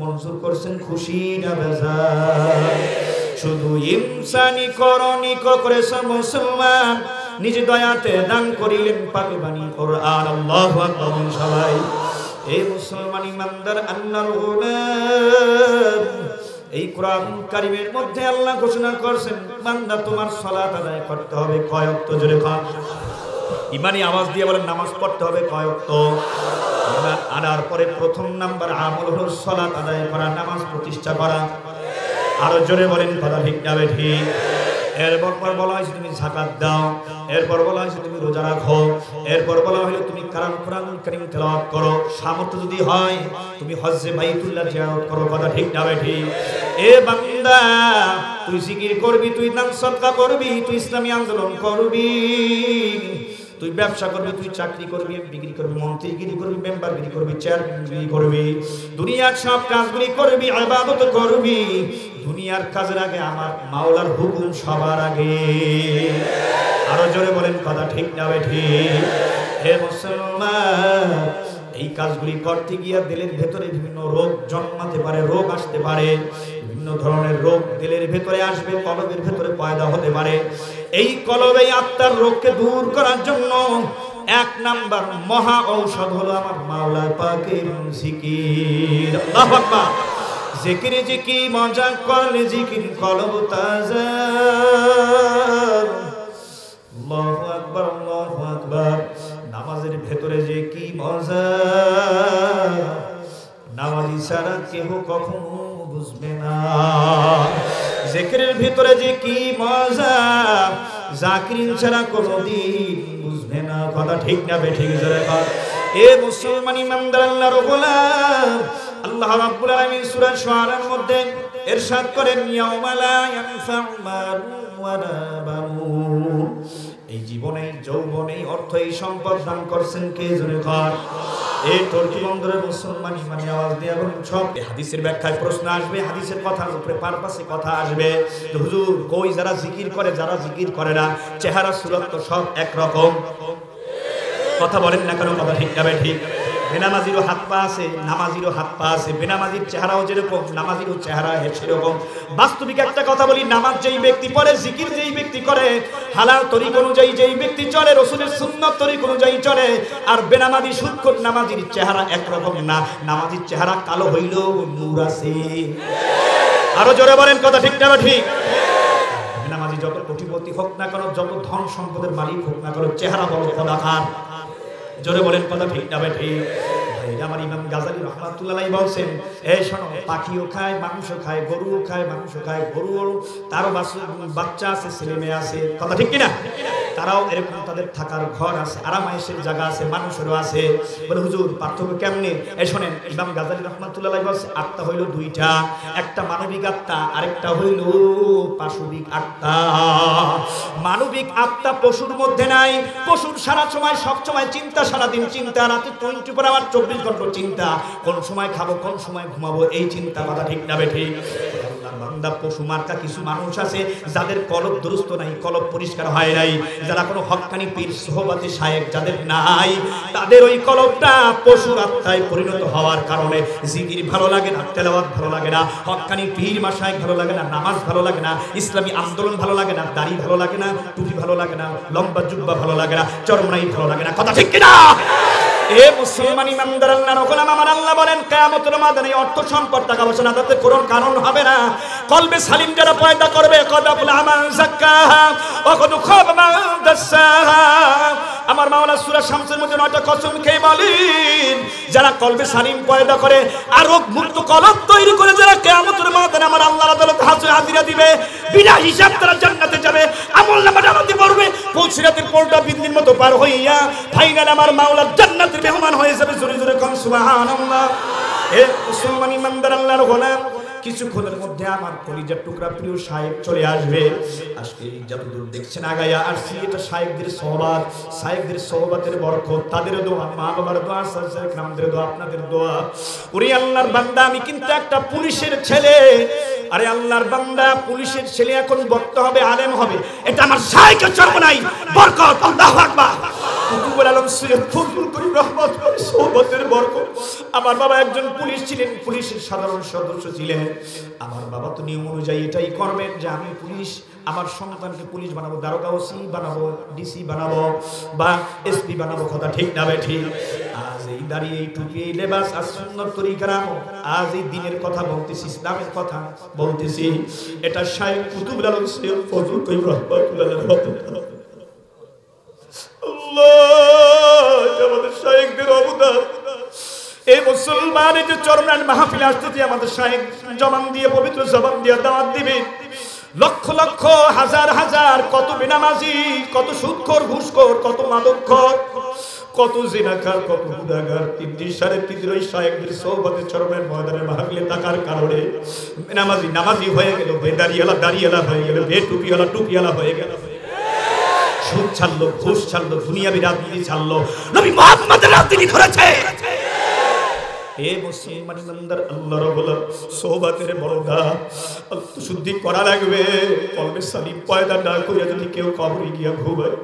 মঞ্জুর করেছেন, খুশি না বেজার? শুধু ইনসানি করণী করেছে মুসলমান, নিজ দয়াতে দান করিলেন পাকে বাণী কোরআন। আল্লাহু আকবার সবাই। এই মুসলমান ইমানদার আল্লাহর গোলাম, এই কোরআন কারীমের মধ্যে আল্লাহ ঘোষণা করেছেন, বান্দা তোমার সালাত আদায় করতে হবে কয় ওয়াক্ত? জোরে কর। ইমানি আওয়াজ দিয়ে বলেন, নামাজ পড়তে হবে কয় ওয়াক্ত? ইমান আনার পরে প্রথম নাম্বার আমল হলো সালাত আদায় করা, নামাজ প্রতিষ্ঠা করা। আরো জোরে বলেন, কথা ঠিক না ঠিক? এরপর বলা হয়েছে তুমি যাকাত দাও, এরপর বলা হয়েছে তুমি রোজা রাখো, এরপর বলা হলো তুমি কোরআনুল কারীম তেলাওয়াত করো, সামর্থ্য যদি হয় তুমি হজ্জে বাইতুল্লাহ জিয়ারত করো। কথা ঠিক না ঠিক? এ বান্দা, তুই জিকির করবি, তুই দান সদকা করবি, তুই ইসলামী আন্দোলন করবি, তুই ব্যবসা করবি, তুই চাকরি করবি, বিক্রি করবি, মন্ত্রীগিরি করবি, মেম্বারগিরি করবি, চেয়ারম্যানগিরি করবি, দুনিয়ার সব কাজগুলি করবি, ইবাদত করবি। দুনিয়ার কাজের আগে আমার মাওলার হুকুম সবার আগে। আরো জোরে বলেন, কথা ঠিক না ঠিক? হে মুসলমান, এই কাজগুলি করতে গিয়ে দিলের ভেতরে বিভিন্ন রোগ জন্মাতে পারে, রোগ আসতে পারে, বিভিন্ন ধরনের রোগ দিলের ভেতরে আসবে, কলবের ভেতরে পয়দা হতে পারে। এই কলবে আত্মার রোগকে দূর করার জন্য এক নাম্বার মহা ঔষধ হলো আমার মাওলা পাকের জিকির। আল্লাহু আকবার। জিকিরে যে কি মজা করলে জিকির কলব তাজা। আল্লাহু আকবার, আল্লাহু আকবার। নামাজের ভেতরে যে কি মজা, নামাজি ছাড়া কেহ কখনো বুঝবে না। জিকিরের ভিতরে যে কি মজা, জাকিরিন ছাড়া কোনোদিন বুঝবে না। কথা ঠিক না ঠিক? জোরে বল। এ মুসলমান ইমানদার আল্লাহর গোলাম, আল্লাহ রাব্বুল আলামিন সূরা শুআরার মধ্যে ইরশাদ করেন, ইয়াউমা লা ইয়ানফাউ মালুন ওয়ালা বানুন। এই জীবনে, যৌবনে, অর্থ, এই সম্পদ দান করছেন কে? জোরে কর। এই তুর্কি বন্দরের মুসলমান ইমানি আওয়াজ দিয়ে বলুন সব। হাদিসের ব্যাখ্যায় প্রশ্ন আসবে, হাদিসের কথার উপরে পারপাসে কথা আসবে। হুজুর কই যারা জিকির করে, যারা জিকির করে না, চেহারা সুরত তো সব একরকম। কথা বলেন না কেন? কথা ঠিক যাবে ঠিক? বেনামাজিরও হাত পা আছে, নামাজিরও হাত পা আছে। বেনামাজির চেহারাও যেরকম, নামাজিরও চেহারা সেরকম। বাস্তবিক একটা কথা বলি, নামাজ যেই ব্যক্তি পড়ে, জিকির যেই ব্যক্তি করে, হালাল তরিক অনুযায়ী যেই ব্যক্তি চলে, রাসূলের সুন্নাত তরিক অনুযায়ী চলে, আর বেনামাজি সুদখোর নামাজির চেহারা একরকম না। নামাজির চেহারা কালো হইলেও নূর আছে। আরো জোরে বলেন, কথা ঠিক না ঠিক? বেনামাজি যত কোটিপতি হোক না কেন, যত ধন সম্পদের মালিক হোক না কেন, চেহারা বড় কদাকার। জোরে বলেন, কথা ঠিক না ঠিক? আমার ইমাম গাজালি রাহমাতুল্লাহ আলাইহি বলছেন, এই শোনো, পাখিও খায়, মানুষও খায়, গরুও খায়, মানুষও খায়, গরুও তারও বাচ্চা আছে, ছেলে মেয়ে আছে, কথা ঠিক কিনা? তারাও এরকম তাদের থাকার ঘর আছে, আরামায়েশের জায়গা আছে, মানুষেরও আছে। বলে হুজুর পার্থক্য কেমনে? এই শোনেন, ইমাম গাজালি রাহমাতুল্লাহ আলাইহি বলছে আত্মা হইল দুইটা, একটা মানবিক আত্মা, আরেকটা হইল পাশবিক আত্মা। মানবিক আত্মা পশুর মধ্যে নাই। পশুর সারা সময় সব সময় চিন্তা, সারাদিন চিন্তা, রাতে 24 আওয়ার 24 ঘন্টা চিন্তা, কোন সময় খাবো, কোন সময় ঘুমাবো, এই চিন্তা, কথা ঠিক না বেঠিক? আল্লাহর বান্দা পশু মার্কা কিছু মানুষ আছে যাদের কলব দুরুস্ত নাই, কলব পরিষ্কার হয় নাই, যারা কোনো হক্কানি পীর সোহবতে শায়েখ যাদের নাই, তাদের ওই কলবটা পশুর আত্মায় পরিণত হওয়ার কারণে জিকির ভালো লাগে না, তেলাওয়াত ভালো লাগে না, হক্কানি পীর মাশায়েখ ভালো লাগে না, নামাজ ভালো লাগে না, ইসলামী আন্দোলন ভালো লাগে না, দাড়ি ভালো লাগে না, টুপি ভালো লাগে না, লম্বা জুব্বা ভালো লাগে না, চরমনাই ভালো লাগে না, কথা ঠিক কিনা? এ মুসলমান ইমানদার আল্লাহর গোলাম, আমার আল্লাহ বলেন কিয়ামতের ময়দানে অর্থ সম্পদ টাকা পয়সা না তাতে কোন কারণ হবে না। কলবে সালিম যারা পয়দা করবে, কদাবুল আমান যাক্কাহা ওয়া কদ খাবা মান দাসাহা। আমার মাওলা সূরা শামসের মধ্যে 9টা কসম খেয়ে বলেন, যারা কলবে সালিম পয়দা করে, আরোগ মুক্ত কলব তৈরি করে, যারা কিয়ামতের ময়দানে আমার আল্লাহর আদালতে হাজিরা দিবে, বিনা হিসাব তারা জান্নাতে যাবে, আমলনামা জান্নাতে পড়বে, পৌঁছিরাতের পোলটা বিন্দির মতো পার হইয়া ফাইনাল আমার মাওলা জান্নাতের মেহমান হয়ে যাবে। জোরে জোরে কোন সুবহানাল্লাহ। এ মুসলমান ইমানদার আল্লাহর গোলাম, কিছুক্ষণের মধ্যে আমার কলিজার টুকরা প্রিয় সাহেব চলে আসবে। আজকে যতদূর দেখছেন আগায়া আসছি, এটা সাহেবদের সোহবাত, সাহেবদের সোহবাতের বরকত, তাদের দোয়া, মা বাবার দোয়া, সাহেব নামদের দোয়া, আপনাদের দোয়া। ওরে আল্লাহর বান্দা, আমি কিন্তু একটা পুলিশের ছেলে। আরে আল্লাহর বান্দা, পুলিশের ছেলে এখন বক্তা হবে, আলেম হবে, এটা আমার সাহেবকে চর্ম নাই, বরকত। আল্লাহু আকবার। কুতুবুল আলম সৈয়দ ফজলুল করিম রহমাতুল্লাহ সোহবতের বরকত। আমার বাবা একজন পুলিশ ছিলেন, পুলিশের সাধারণ সদস্য ছিলেন। আমার বাবা তো নিয়ম অনুযায়ী এটাই করবেন যে আমি পুলিশ, আমার সন্তানকে পুলিশ বানাবো, দারোগা ওসি বানাবো, ডিসি বানাবো বা এসপি বানাবো, কথা ঠিক না বেঠিক? আজ এই দাঁড়িয়ে, এই টুপি, এই লেবাস, আজ সুন্নাত তরিকা, আজ এই দিনের কথা বলতেছি, ইসলামের কথা বলতেছি, এটা শাইখ কুতুবুল আলম সৈয়দ ফজলুল করিম রহমাতুল্লাহ আলাইহি। আমাদের শায়েখদের অবদান। এই মুসলমানের যে চরমান মাহফিল আসতেছে, আমাদের শায়েখ জবান দিয়ে, পবিত্র জবান দিয়ে দাওয়াত দিবে। লক্ষ লক্ষ, হাজার হাজার, কত বেনামাজি, কত সুদখোর, ঘুষখোর, কত মাদকখোর, কত জিনাকার, কত গুনাহগার, 3 সাড়ে 3 শায়েখদের সোহবতে চরমের ময়দানে মাহফিলে থাকার কারণে বেনামাজি নামাজি হয়ে গেল, বেদারিয়ালা দাড়িয়ালা হয়ে গেল, বেটুপিওয়ালা টুপিওয়ালা হয়ে গেল, সুদ ছাড়লো, ঘুষ ছাড়লো, দুনিয়াবি রাজনীতি ছাড়লো, নবী মুহাম্মদের রাজনীতি করেছে। এ মুসলমান ইমানদার আল্লাহর গোলাম, সোহবতের বড়দা শুদ্ধি করা লাগবে। কলবে সালিম পয়দা না করে যদি কেউ কবরে গিয়া ঘুমায়,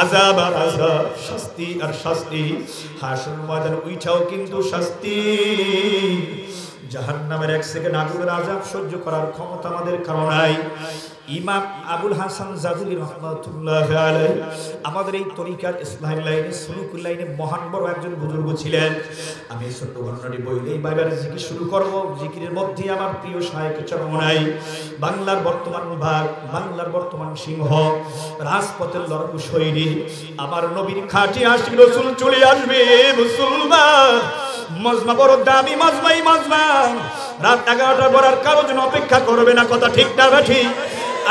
আযাব আর আযাব, শাস্তি আর শাস্তি, হাসর ময়দান উইঠাও কিন্তু শাস্তি। জাহান্নামের 1 সেকেন্ড আগুনের আযাব সহ্য করার ক্ষমতা আমাদের কারো নাই। ইমাম আবুল হাসান জাজুলি রহমাতুল্লাহ আলাইহি আমাদের এই তরিকার ইসলাম লাইনে, সুলুকুল লাইনে মহান বড় একজন বুজুর্গ ছিলেন। আমি ছোট্ট ঘটনাটি বইলেই বাইরে জিকির শুরু করব। জিকিরের মধ্যে আমার প্রিয় শায়েখ চরমনাই, বাংলার বর্তমান ভাগ, বাংলার বর্তমান সিংহ, রাজপথের লড়াকু শৈলী, আমার নবীর খাঁটি আশিক রাসূল চলে আসবে। মুসলমান মজমা বড় দামি, মজমাই মজমা, রাত 11টার পর আর কারোর জন্য অপেক্ষা করবে না, কথা ঠিক না ঠিক?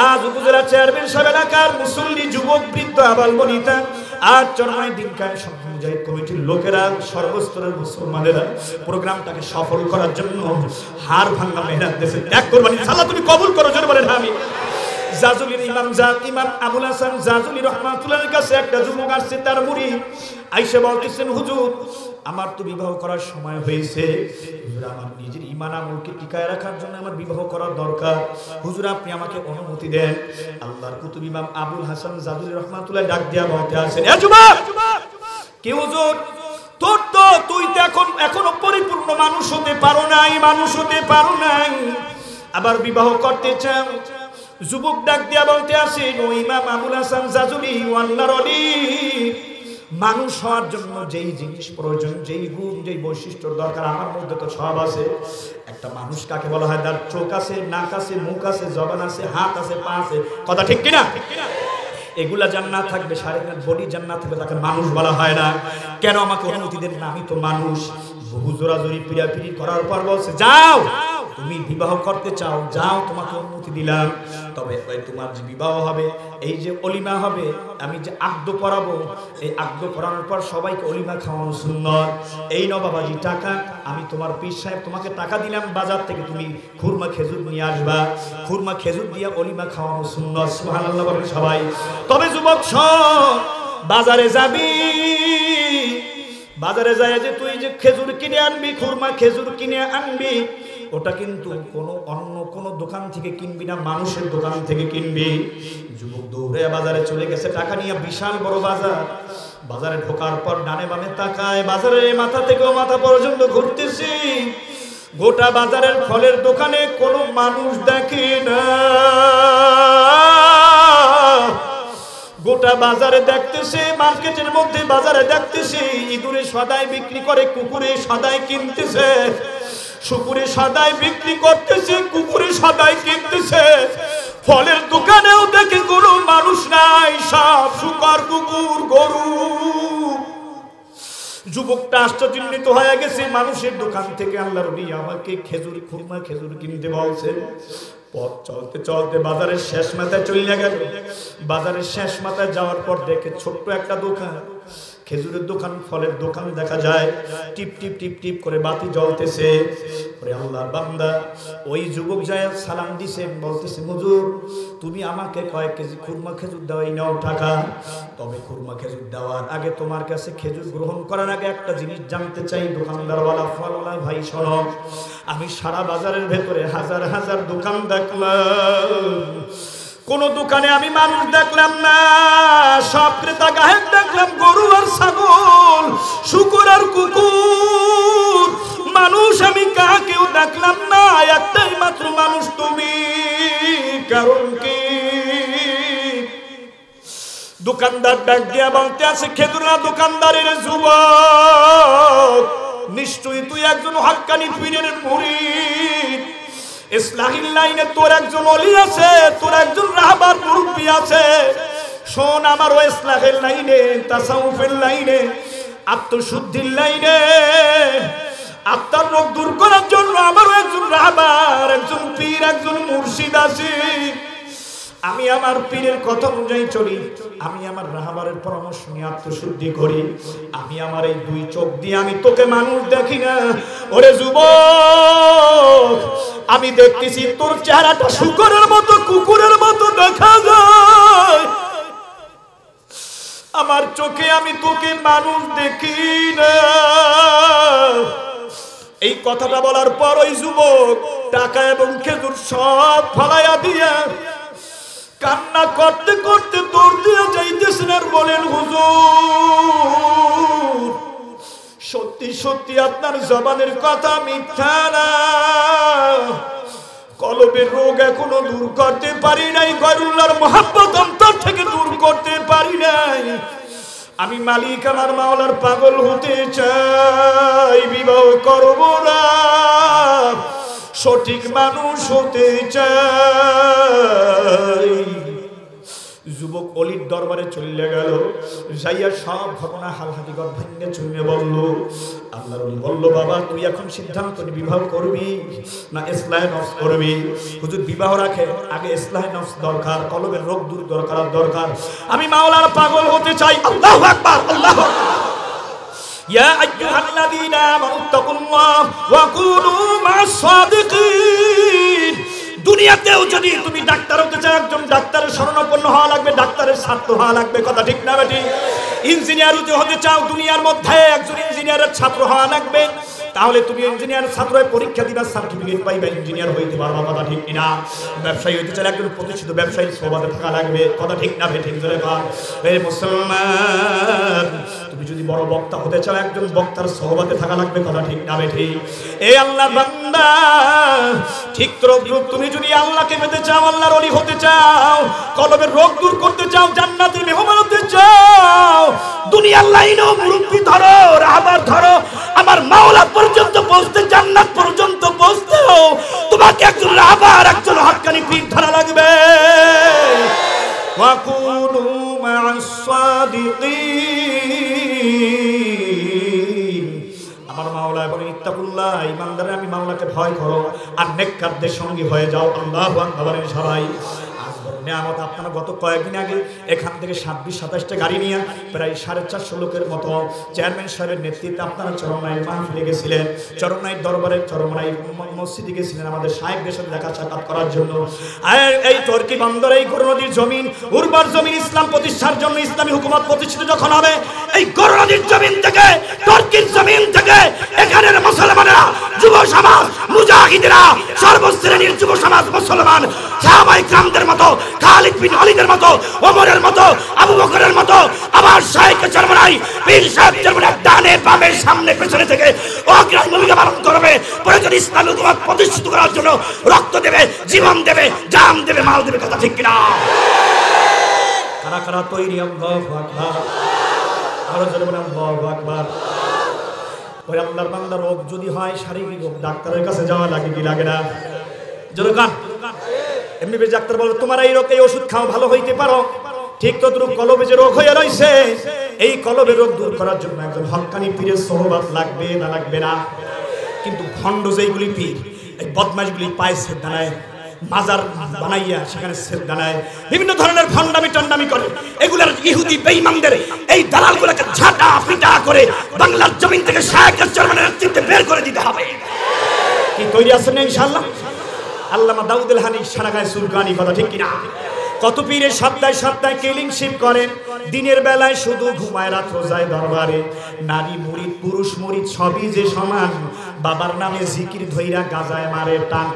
আজ উপজেলা চেয়ারম্যান সাহেব, এলাকার মুসল্লি, যুবক, বৃদ্ধ, আবাল বনিতা, আর চরমায় দিনকার মুজাহিদ কমিটির লোকেরা, সর্বস্তরের মুসলমানেরা প্রোগ্রামটাকে সফল করার জন্য হাড় ভাঙা মেহনত দিয়েছে। ত্যাগ করবেন ইনশাআল্লাহ, তুমি কবুল করো, জোরে বলেন আমিন। জাজুলির ইমাম আবুল হাসান জাজুলি রহমাতুল্লাহর কাছে একটা যুবক আসছে, তার মুরিদ আইসা বলতেছেন, হুজুর আমার তো বিবাহ করার সময় হয়েছে, হুজুর আমার নিজের ঈমান আমলকে টিকায় রাখার জন্য আমার বিবাহ করার দরকার, হুজুর আপনি আমাকে অনুমতি দেন। আল্লাহর কুতুব ইমাম আবুল হাসান জাজুলি রহমাতুল্লাহ ডাক দিয়া বলতে আছেন, এ যুবক, কি হুজুর তোর তো, তুই তো এখনো পরিপূর্ণ মানুষ হতে পারো নাই, মানুষ হতে পারো নাই, আবার বিবাহ করতে চাও? যুবক ডাক দিয়া বলতে আসে, ও ইমাম আবুল হাসান জাজুলি, আল্লাহর ওলি, মানুষ হওয়ার জন্য যেই জিনিস প্রয়োজন, যেই গুণ, যেই বৈশিষ্ট্যর দরকার আমার মধ্যে তো সব আছে। একটা মানুষ কাকে বলা হয়? তার চোখ আছে, নাক আছে, মুখ আছে, জবান আছে, হাত আছে, পা আছে, কথা ঠিক কিনা? এগুলা জান্নাত থাকবে, শারীরিক বডি জান্নাত থাকবে, তাকে মানুষ বলা হয় না। কেন আমাকে অনুমতি দেন না? আমি তো মানুষ। বহু জোরাজোরি পিড়াপিড়ি করার পর বলছে, যাও তুমি বিবাহ করতে চাও, যাও তোমাকে অনুমতি দিলাম, তবে তোমার যে বিবাহ হবে, এই যে অলিমা হবে, আমি যে আকদ পড়াবো, এই আকদ পড়ানোর পর সবাইকে অলিমা খাওয়ানো সুন্নত। এই ন বাবাজি টাকা, আমি তোমার পীর সাহেব তোমাকে টাকা দিলাম, বাজার থেকে তুমি খুরমা খেজুর নিয়ে আসবা, খুরমা খেজুর দিয়ে অলিমা খাওয়ানো সুন্নত। সুবহানাল্লাহ বলেন সবাই। তবে যুবক শোন, বাজারে যাবি, বাজারে যায় যে তুই যে খেজুর কিনে আনবি, খুরমা খেজুর কিনে আনবি, ওটা কিন্তু অন্য কোনো দোকান থেকে কিনবি না, মানুষের দোকান থেকে কিনবি। যুবক দৌড়ে বাজারে চলে গেছে টাকা নিয়ে, বিশাল বড় বাজার। বাজারে ঢোকার পর ডানে বামে তাকায়, বাজারের মাথা থেকে মাথা পর্যন্ত ঘুরতেছি, গোটা বাজারের ফলের দোকানে কোনো মানুষ দেখে না। গোটা বাজারে দেখতেছে, মার্কেটের মধ্যে বাজারে দেখতেছে, ইঁদুরে সদাই বিক্রি করে, কুকুরে সদাই কিনতেছে, শুকুরে সদাই বিক্রি করতেছে, কুকুরে সদাই কিনতেছে। ফলের দোকানেও দেখে কোনো মানুষ নাই, সব শুকর, কুকুর, গরু। যুবকটা আশ্চর্যান্বিত হয়ে গেছে, মানুষের দোকান থেকে আল্লাহর নবী আমাকে খেজুর, খুরমা খেজুর কিনতে বলছেন। পথ চলতে চলতে বাজারের শেষ মাথায় চলে গেল। বাজারের শেষ মাথায় যাওয়ার পর দেখে ছোট্ট একটা দোকান, খেজুরের দোকান, ফলের দোকান দেখা যায়, টিপ টিপ টিপ টিপ করে বাতি জ্বলতেছে। ওরে আল্লাহর বান্দা, ওই যুবক যায় সালাম দিছে, বলতেছে, হুজুর তুমি আমাকে কয়েক কেজি খুরমা খেজুর দেওয়াই নাও টাকা, তবে খুরমা খেজুর দেওয়ার আগে তোমার কাছে খেজুর গ্রহণ করার আগে একটা জিনিস জানতে চাই। দোকানদারওয়ালা, ফলওয়ালা ভাই শোনো, আমি সারা বাজারের ভেতরে হাজার হাজার দোকান দেখলাম, কোন দোকানে আমি মানুষ দেখলাম না, সব ক্রেতা গ্রাহক দেখলাম গরু আর ছাগল, শুকুর আর কুকুর, মানুষ আমি কাকেও দেখলাম না, একটাই মাত্র মানুষ তুমি। কারণ কি? দোকানদার ডাক দিয়া বলতে আছে, খেজুরা দোকানদারের যুবক, নিশ্চয়ই তুই একজন হক্কানি পীরের মুরিদ, ইসলাহির লাইনে তোর একজন ওলি আছে, তোর একজন রাহবার মুরব্বি আছে। শোন, আমার ওই ইসলাহের লাইনে, তাসাউফের লাইনে, আত্মশুদ্ধির লাইনে, আত্মার রোগ দূর করার জন্য আমারও একজন রাহবার, একজন পীর, একজন মুর্শিদ আছে। আমি আমার পীরের কথা অনুযায়ী চলি, আমি আমার রাহবারের পরামর্শ নিয়ে আত্মশুদ্ধি করি, আমি আমার এই দুই চোখ দিয়ে আমি তোকে মানুষ দেখি না। ওরে যুবক, আমি দেখতেছি তোর চেহারাটা শুকরের মতো, কুকুরের মতো দেখা যায়, আমার চোখে আমি তোকে মানুষ দেখি না। এই কথাটা বলার পর ওই যুবক টাকা এবং খেজুর সব ফালাইয়া দিয়া কান্না করতে করতে দৌড় দিয়ে যাইতেছেন আর বলেন, হুজুর সত্যি সত্যি আপনার জবানের কথা মিথ্যা না, কলবের রোগ এখনো দূর করতে পারি নাই, গয়রুল্লাহর মহব্বত অন্তর থেকে দূর করতে পারি নাই। আমি মালিক আমার মাওলার পাগল হতে চাই, বিবাহ করব না, সঠিক মানুষ হতে চাই। যুবক অলির দরবারে চলে গেল, যাইয়া সব ঘটনা হালহাতিগত ভেঙে চুমে বলল। আল্লাহর ওলি বলল, বাবা তুই এখন সিদ্ধান্ত নি, বিবাহ করবি না ইসলাহে নফস করবি? হুজুর বিবাহ রাখে, আগে ইসলাহে নফস দরকার, কলবের রোগ দূর দরকার। আমি মাওলার পাগল হতে চাই। আল্লাহু আকবার, আল্লাহু আকবার। ইয়া আইয়ুহাল্লাযীনা আমানুত্তাকুল্লাহ ওয়া কুনু মা'আস সাদিকিন। দুনিয়াতেও যদি তুমি ডাক্তার হতে চাও, একজন ডাক্তারের শরণাপন্ন হওয়া লাগবে, ডাক্তারের ছাত্র হওয়া লাগবে, কথা ঠিক না বেটি? ইঞ্জিনিয়ার হতে চাও, দুনিয়ার মধ্যে একজন ইঞ্জিনিয়ারের ছাত্র হওয়া লাগবে, তাহলে তুমি ইঞ্জিনিয়ার ছাত্র হয়ে পরীক্ষা দিবা, সার্টিফিকেট পাইবা, ইঞ্জিনিয়ার হইতে পারবা, কথা ঠিক কিনা? ব্যবসায়ী হইতে চাইলে একজন প্রতিষ্ঠিত ব্যবসায়ীর সোহবতে থাকা লাগবে, কথা ঠিক না বেটি? জোরে বল। এই মুসলমান, তুমি যদি বড় বক্তা হতে চাও, একজন বক্তার সোহবতে থাকা লাগবে, কথা ঠিক না বেটি? এই আল্লাহর বান্দা, ঠিক তদ্রূপ তুমি যদি আল্লাহকে পেতে চাও, আল্লাহর ওলি হতে চাও, কলবের রোগ দূর করতে চাও, জান্নাতের মেহমান হতে চাও, দুনিয়ার লাইনেও মুরব্বি ধরো, রাহবার ধরো, আমার মাওলা পর্যন্ত পৌঁছতে, জান্নাত পর্যন্ত পৌঁছতেও তোমাকে একজন রাহবার, একজন হক্কানি পীর ধরা লাগবে। ওয়া কুনু মা'আস সাদিকিন। আমার আমার মাওলা বলেন ইত্তাকুল্লাহ, ইমানদাররা আমি মাওলাকে ভয় করো আর নেককারদের সঙ্গী হয়ে যাও। আল্লাহু আকবার বলেন সবাই। নিয়ামত আপনারা গত কয়েকদিন আগে এখান থেকে 26-27টা গাড়ি নিয়ে প্রায় 450 লোকের মতো চেয়ারম্যান সাহেবের নেতৃত্বে আপনারা চরমনাইয়ের মাহফিলে গেছিলেন, চরমনাইয়ের দরবারে চরমনাই মসজিদে গেছিলেন আমাদের শায়েখদের সাথে দেখা সাক্ষাৎ করার জন্য। আর এই তুর্কি বন্দর, এই গরু নদীর জমিন, উর্বর জমিন ইসলাম প্রতিষ্ঠার জন্য, ইসলামী হুকুমত প্রতিষ্ঠিত যখন হবে, এই গরু নদীর জমিন থেকে, তুর্কির জমিন থেকে এখানের মুসলমানেরা, যুব সমাজ, মুজাহিদরা, সর্বশ্রেণীর যুব সমাজ মুসলমান সাহাবায়ে কিরামদের মতো, খালিদ বিন ওয়ালিদের মতো, ওমরের মতো, আবু বকরের মতো, আমার শায়েখ চরমনাই পীর সাহেব চরমনাই ডানে বামে সামনে পেছনে থেকে অগ্রণী ভূমিকা পালন করবে। প্রয়োজন ইসলামী হুকুমত প্রতিষ্ঠিত করার জন্য রক্ত দেবে, জীবন দেবে, জান দেবে, মাল দেবে। কথা ঠিক কিনা? কারা কারা তৈরি? আল্লাহু আকবার। আরো জোরে বলেন আল্লাহু আকবার। ওই আল্লাহর বান্দা রোগ যদি হয়, শারীরিক রোগ, ডাক্তারের কাছে যাওয়া লাগে কি লাগে না? জোরে কান। এমনি ডাক্তার বলে তোমার এই রোগ, এই ওষুধ খাও, ভালো হইতে পারো। ঠিক তদ্রূপ কলবে যে রোগ হয়ে রয়েছে, এই কলবের রোগ দূর করার জন্য একজন হক্কানি পীরের সোহবত লাগবে না লাগবে না? কিন্তু ভণ্ড যেইগুলি পীর, এই বদমাশগুলি পায়ে সেদ্ধা নেয়, মাজার বানাইয়া সেখানে সেদ্ধা নেয়, বিভিন্ন ধরনের ভণ্ডামি টন্ডামি করে, এগুলার ইহুদি বেঈমানদের এই দালালগুলোকে ঝাঁটা পিটা করে বাংলার জমিন থেকে শায়েখ চরমনাইয়ের নেতৃত্বে বের করে দিতে হবে। কি তৈরি আছেন না ইনশাআল্লাহ? আল্লামা দাউদুল হানি সারাগায় সুলগানি। কথা ঠিক কিনা? কত পীরের সপ্তাহে সপ্তাহে কিলিংশিপ করেন, দিনের বেলায় শুধু ঘুমায়, রাত যায় দরবারে। নারী মুরিদ পুরুষ মুরিদ সবই যে সমান, বাবার নামে জিকির ধইরা গাজায় মারে টান।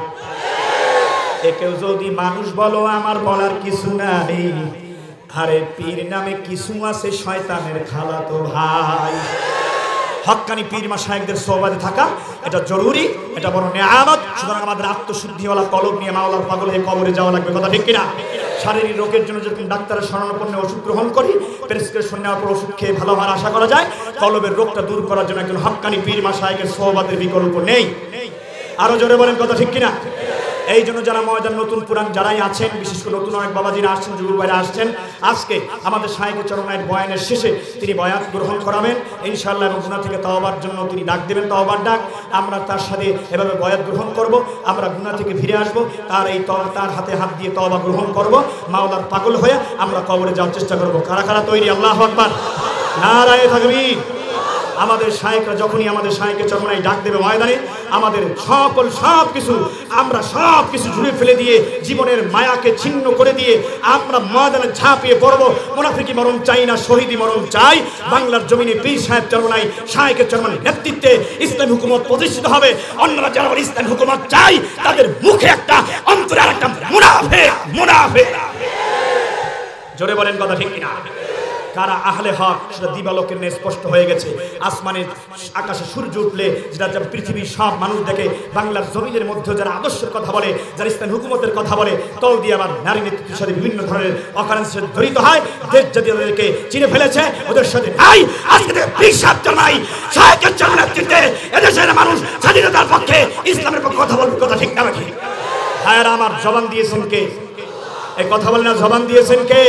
একেও যদি মানুষ বলো আমার বলার কিছু নাই, আরে পীর নামে কিছু আছে শয়তানের খালাতো ভাই। হক্কানি পীর মাশায়েখদের সোহবতে থাকা এটা জরুরি, এটা বড় নিয়ামত। সুতরাং আমাদের আত্মশুদ্ধিওয়ালা কলব নিয়ে মাওলার পাগল হয়ে কবরে যাওয়া লাগবে। কথা ঠিক কিনা? শারীরিক রোগের জন্য যেরকম ডাক্তারের শরণাপন্ন ওষুধ গ্রহণ করি, প্রেসক্রিপশন নেওয়ার পর ওষুধ খেয়ে ভালো হওয়ার আশা করা যায়, কলবের রোগটা দূর করার জন্য একজন হক্কানি পীর মাশায়েখের সোহবতের বিকল্প নেই। আরো জোরে বলেন কথা ঠিক কিনা? এই জন্য যারা ময়দান নতুন পুরান যারাই আছেন, বিশেষ করে নতুন অনেক বাবাজিরা আসছেন, যুবক ভাইরা আসছেন, আজকে আমাদের শায়েখ চরমনাইয়ের বয়ানের শেষে তিনি বয়াত গ্রহণ করাবেন ইনশাআল্লাহ, এবং গুনাহ থেকে তওবার জন্য তিনি ডাক দেবেন, তওবার ডাক। আমরা তার সাথে এভাবে বয়াত গ্রহণ করব, আমরা গুনাহ থেকে ফিরে আসব, তার হাতে হাত দিয়ে তওবা গ্রহণ করব, মাওলার পাগল হয়ে আমরা কবরে যাওয়ার চেষ্টা করব। কারা কারা তৈরি? আল্লাহু আকবার, নারায়ে তাকবীর। আমাদের শায়েখরা যখনই আমাদের শায়েখ চরমনাই ডাক দেবে ময়দানে, আমাদের সব কিছু আমরা সব কিছু জুড়ে ফেলে দিয়ে, জীবনের মায়াকে ছিন্ন করে দিয়ে আমরা ময়দানে ঝাঁপিয়ে পড়ব। মুনাফিকি মরণ চাই না, শহীদি মরণ চাই। বাংলার জমিনে পীর সাহেব চরমনাই শায়েখ চরমনাই নেতৃত্বে ইসলামী হুকুমত প্রতিষ্ঠিত হবে। অন্যরা যারা ইসলামী হুকুমত চাই, তাদের মুখে একটা, অন্তরে আরেকটা মুনাফিক। জোরে বলেন কথা ঠিক কিনা? কারা আহলে হক সেটা দিবালোকের ন্যায় স্পষ্ট হয়ে গেছে। আসমানে আকাশে সূর্য উঠলে যেটা পৃথিবীর সব মানুষ দেখে, বাংলার জমিনের মধ্যে যারা আদর্শের কথা বলে, যারা ইসলামী হুকুমতের কথা বলে, তল দিয়ে আবার নারী নেতৃত্বের সাথে বিভিন্ন ধরনের অকারেন্সে জড়িত হয়, দেশ জাতি ওদেরকে চিনে ফেলেছে, ওদের সাথে নাই। আজকে বিশ্বাস জানাই শায়েখের চরমনাইয়ের নেতৃত্বে এদেশের মানুষ স্বাধীনতার পক্ষে, ইসলামের পক্ষে কথা বলবে। কথা ঠিক না নাকি? ভাইয়েরা আমার, জবান দিয়েছেন কে? এই কথা বলে না, জবান দিয়েছেন কে?